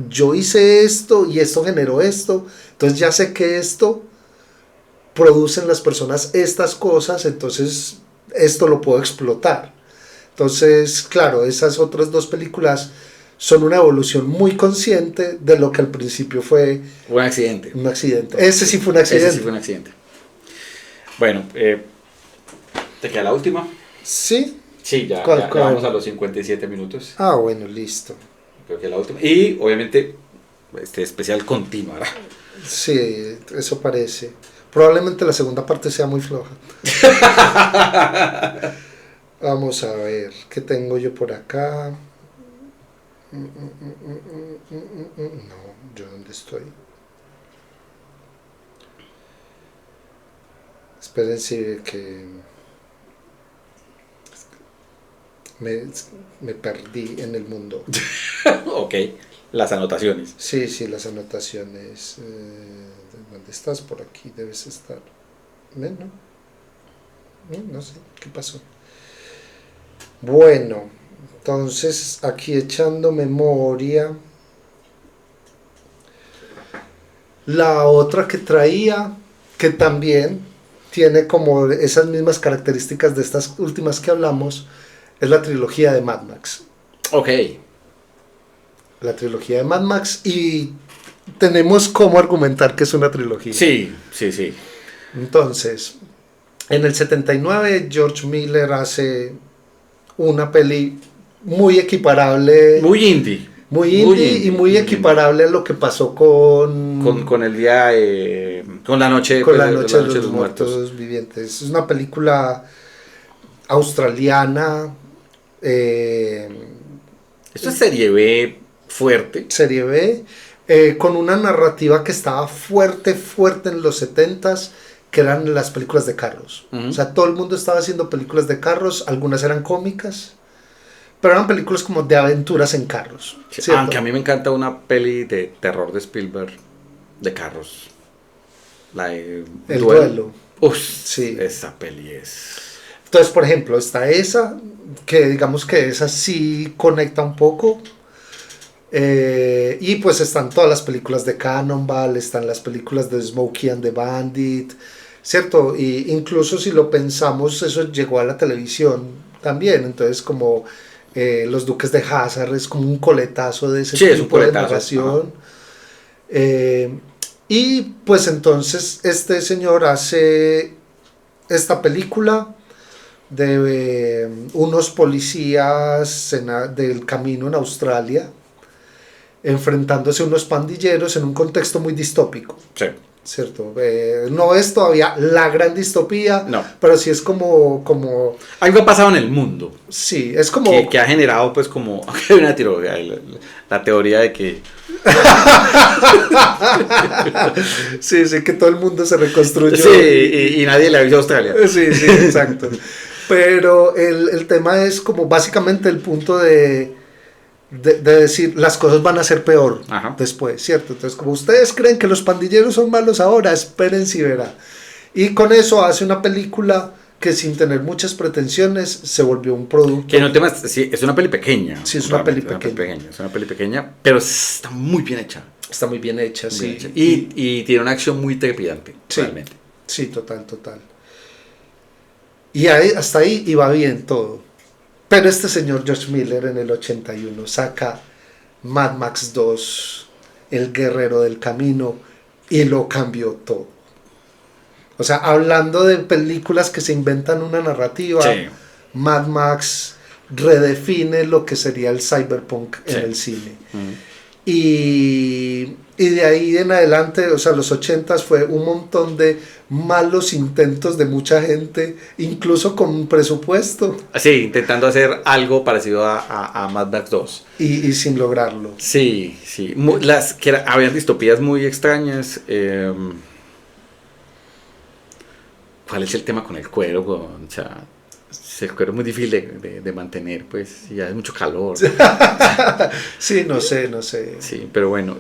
yo hice esto y esto generó esto, entonces ya sé que esto produce en las personas estas cosas, entonces esto lo puedo explotar. Entonces, claro, esas otras dos películas son una evolución muy consciente de lo que al principio fue un accidente. Ese sí fue un accidente. Bueno, ¿te queda la última? Sí. Sí, ya vamos a los 57 minutos. Bueno, listo. Creo que la última. Y obviamente este especial continuará. Sí, eso parece. Probablemente la segunda parte sea muy floja. Vamos a ver, ¿qué tengo yo por acá? No, ¿yo dónde estoy? Espérense que me perdí en el mundo. Ok, las anotaciones. Sí, las anotaciones. ¿Dónde estás? Por aquí debes estar. No sé, ¿qué pasó? Bueno, entonces aquí echando memoria. La otra que traía, que también tiene como esas mismas características de estas últimas que hablamos, es la trilogía de Mad Max. Ok. La trilogía de Mad Max, y tenemos cómo argumentar que es una trilogía. Sí. Entonces, en el 79 George Miller hace una peli muy equiparable. Muy indie. Y muy equiparable a lo que pasó con el día, con la noche, con la noche de los muertos vivientes. Es una película australiana. Esto es serie B fuerte. Serie B, con una narrativa que estaba fuerte en los 70s, que eran las películas de carros. Uh-huh. O sea, todo el mundo estaba haciendo películas de carros, algunas eran cómicas, pero eran películas como de aventuras en carros. Sí, aunque a mí me encanta una peli de terror de Spielberg de carros. La de El Duelo. Sí. Esa peli es... Entonces, por ejemplo, está esa, que digamos que esa sí conecta un poco. Y pues están todas las películas de Cannonball, están las películas de Smokey and the Bandit, ¿cierto? Y incluso si lo pensamos, eso llegó a la televisión también. Entonces, como Los Duques de Hazzard es como un coletazo de ese tipo de narración. Y pues entonces este señor hace esta película de unos policías del camino en Australia, enfrentándose a unos pandilleros en un contexto muy distópico. Sí. ¿Cierto? No es todavía la gran distopía, No. pero sí es como Algo ha pasado en el mundo. Sí, es como... Que ha generado pues como... Hay una teoría, la teoría de que... sí, que todo el mundo se reconstruyó. Sí, y nadie le avisó a Australia. Sí, exacto. Pero el tema es como básicamente el punto de decir las cosas van a ser peor. Ajá. Después, ¿cierto? Entonces, como ustedes creen que los pandilleros son malos ahora, esperen si verá. Y con eso hace una película que sin tener muchas pretensiones se volvió un producto. Que no temas, sí, es una peli pequeña. Sí, es una peli pequeña. Es una peli pequeña, pero está muy bien hecha. Está muy bien hecha, muy sí. Bien hecha. Y tiene una acción muy trepidante, sí, realmente. Sí, total. Y ahí, hasta ahí iba bien todo. Pero este señor George Miller en el 81 saca Mad Max 2, El Guerrero del Camino, y lo cambió todo. O sea, hablando de películas que se inventan una narrativa, sí. Mad Max redefine lo que sería el cyberpunk en el cine. Y de ahí en adelante, o sea, los 80s fue un montón de malos intentos de mucha gente, incluso con un presupuesto. Sí, intentando hacer algo parecido a Mad Max 2. Y sin lograrlo. Sí. Habían distopías muy extrañas. ¿Cuál es el tema con el cuero? O sea, el cuero es muy difícil de mantener, pues, ya es mucho calor. Sí, no sé. Sí, pero bueno.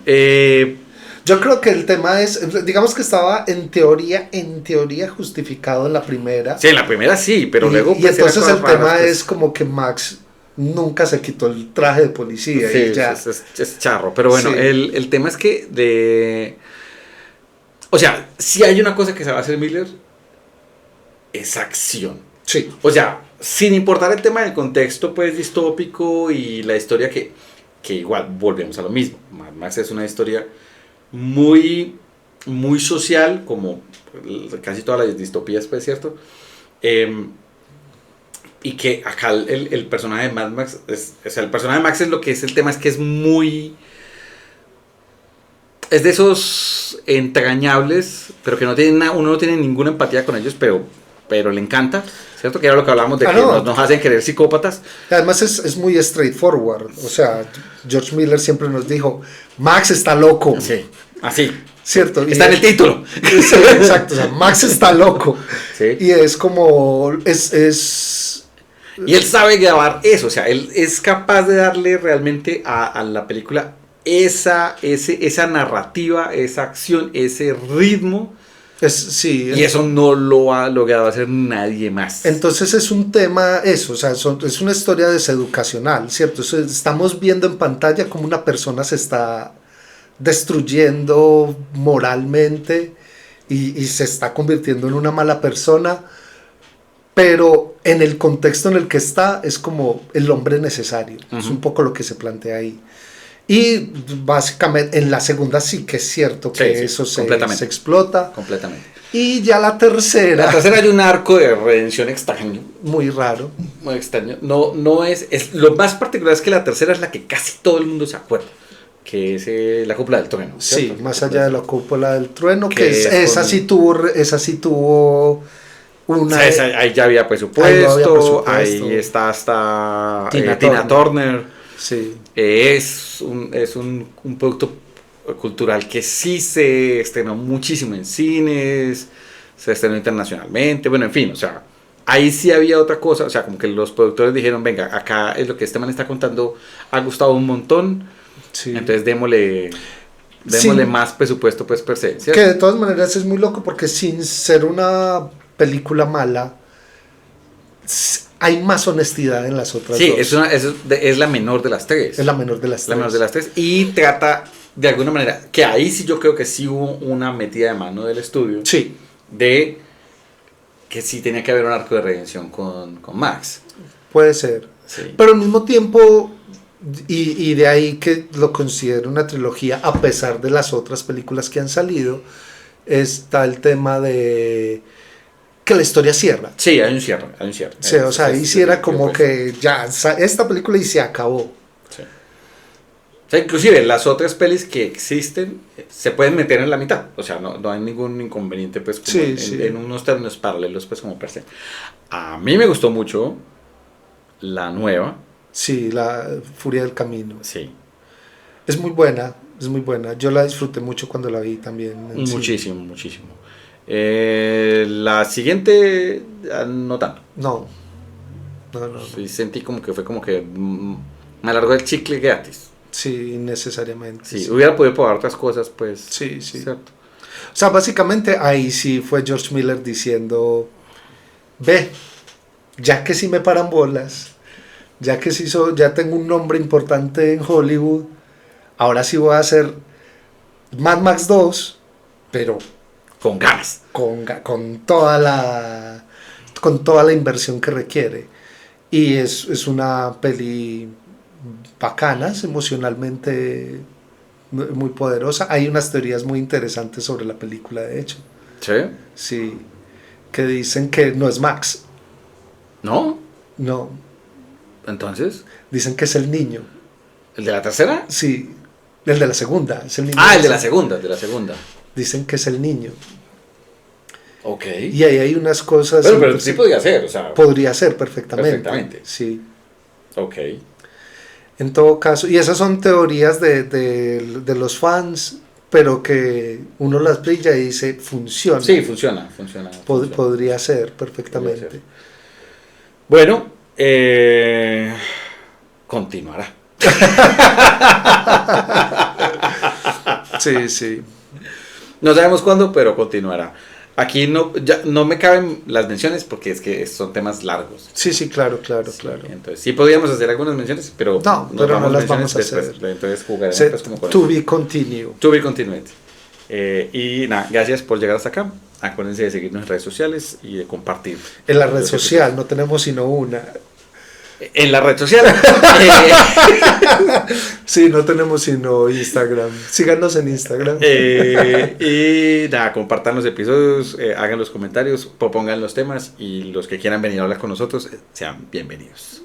Yo creo que el tema es, digamos que estaba en teoría justificado en la primera. Sí, en la primera sí, pero luego... Y entonces el tema es como que Max nunca se quitó el traje de policía. Sí, y ya. Es charro, pero bueno, sí. el tema es que o sea, si hay una cosa que sabe hacer Miller, es acción. Sí. O sea, sin importar el tema del contexto pues distópico y la historia que igual volvemos a lo mismo. Mad Max es una historia muy, muy social, como casi todas las distopías, pues, ¿cierto? Y que acá el personaje de Mad Max, o sea, el personaje de Max es lo que es el tema, es que es muy... Es de esos entrañables, pero que uno no tiene ninguna empatía con ellos, pero le encanta, ¿cierto? Que era lo que hablábamos de que nos hacen querer psicópatas. Además es muy straightforward, o sea, George Miller siempre nos dijo, Max está loco. Sí, así. ¿Cierto? Está en el título. Sí, exacto, o sea, Max está loco. Sí. Y es como, Y él sabe grabar eso, o sea, él es capaz de darle realmente a la película esa narrativa, esa acción, ese ritmo. Sí, y eso no lo ha logrado hacer nadie más. Entonces es un tema eso, o sea, es una historia deseducacional, ¿cierto? Estamos viendo en pantalla cómo una persona se está destruyendo moralmente y se está convirtiendo en una mala persona, pero en el contexto en el que está es como el hombre necesario. Uh-huh. Es un poco lo que se plantea ahí. Y básicamente en la segunda sí que es cierto que eso se explota. Completamente. Y ya la tercera... La tercera hay un arco de redención extraño. Muy raro. Muy extraño. No es... Lo más particular es que la tercera es la que casi todo el mundo se acuerda. Que es la cúpula del trueno. ¿Cierto? Sí, más allá de la cúpula del trueno. Que esa sí tuvo una... Ahí ya había presupuesto. Ahí está hasta Tina Turner. Sí. Es un producto cultural que sí se estrenó muchísimo en cines, se estrenó internacionalmente, bueno, en fin, o sea, ahí sí había otra cosa, o sea, como que los productores dijeron, venga, acá es lo que este man está contando, ha gustado un montón, sí. Entonces démosle más presupuesto, pues, per se, ¿cierto? Que de todas maneras es muy loco porque sin ser una película mala, hay más honestidad en las otras dos. Sí, es la menor de las tres. Es la menor de las tres. La menor de las tres. Y trata, de alguna manera, que ahí sí yo creo que sí hubo una metida de mano del estudio. Sí. De que sí tenía que haber un arco de redención con Max. Puede ser. Sí. Pero al mismo tiempo, y de ahí que lo considero una trilogía, a pesar de las otras películas que han salido, está el tema de... que la historia cierra. Sí, hay un cierre. Sí, o sea, ahí sí era como que ya, esta película y se acabó. Sí. O sea, inclusive las otras pelis que existen se pueden meter en la mitad. O sea, no hay ningún inconveniente, pues, como en unos términos paralelos, pues, como per se. A mí me gustó mucho la nueva. Sí, la Furia del Camino. Sí. Es muy buena, es muy buena. Yo la disfruté mucho cuando la vi también. Muchísimo, muchísimo. La siguiente, no tanto. No. Sí, sentí como que fue como que me alargó el chicle gratis. Sí, innecesariamente. Sí, hubiera podido probar otras cosas, pues. Sí, sí. Cierto. O sea, básicamente ahí sí fue George Miller diciendo, ve, ya que sí me paran bolas, ya que sí ya tengo un nombre importante en Hollywood, ahora sí voy a hacer Mad Max 2, pero con ganas. Con toda la inversión que requiere. Y es una peli bacana, es emocionalmente muy poderosa. Hay unas teorías muy interesantes sobre la película, de hecho. ¿Sí? Sí, que dicen que no es Max. ¿No? No. ¿Entonces? Dicen que es el niño. ¿El de la tercera? Sí, el de la segunda. Es el niño el de la segunda. Dicen que es el niño. Ok. Y ahí hay unas cosas... Pero sí podría ser, o sea... Podría ser perfectamente. Sí. Ok. En todo caso, y esas son teorías de los fans, pero que uno las brilla y dice, funciona. Sí, funciona. Podría ser perfectamente. Podría ser. Bueno, continuará. Sí. No sabemos cuándo, pero continuará. Aquí no me caben las menciones porque es que son temas largos. Sí, claro. Entonces sí podríamos hacer algunas menciones, pero no las vamos a hacer. Entonces jugaremos como con To be continued. To be continued. Y nada, gracias por llegar hasta acá. Acuérdense de seguirnos en redes sociales y de compartir. En la red social no tenemos sino una. En la red social. Sí, no tenemos sino Instagram. Síganos en Instagram. Y nada, compartan los episodios, hagan los comentarios, propongan los temas y los que quieran venir a hablar con nosotros sean bienvenidos.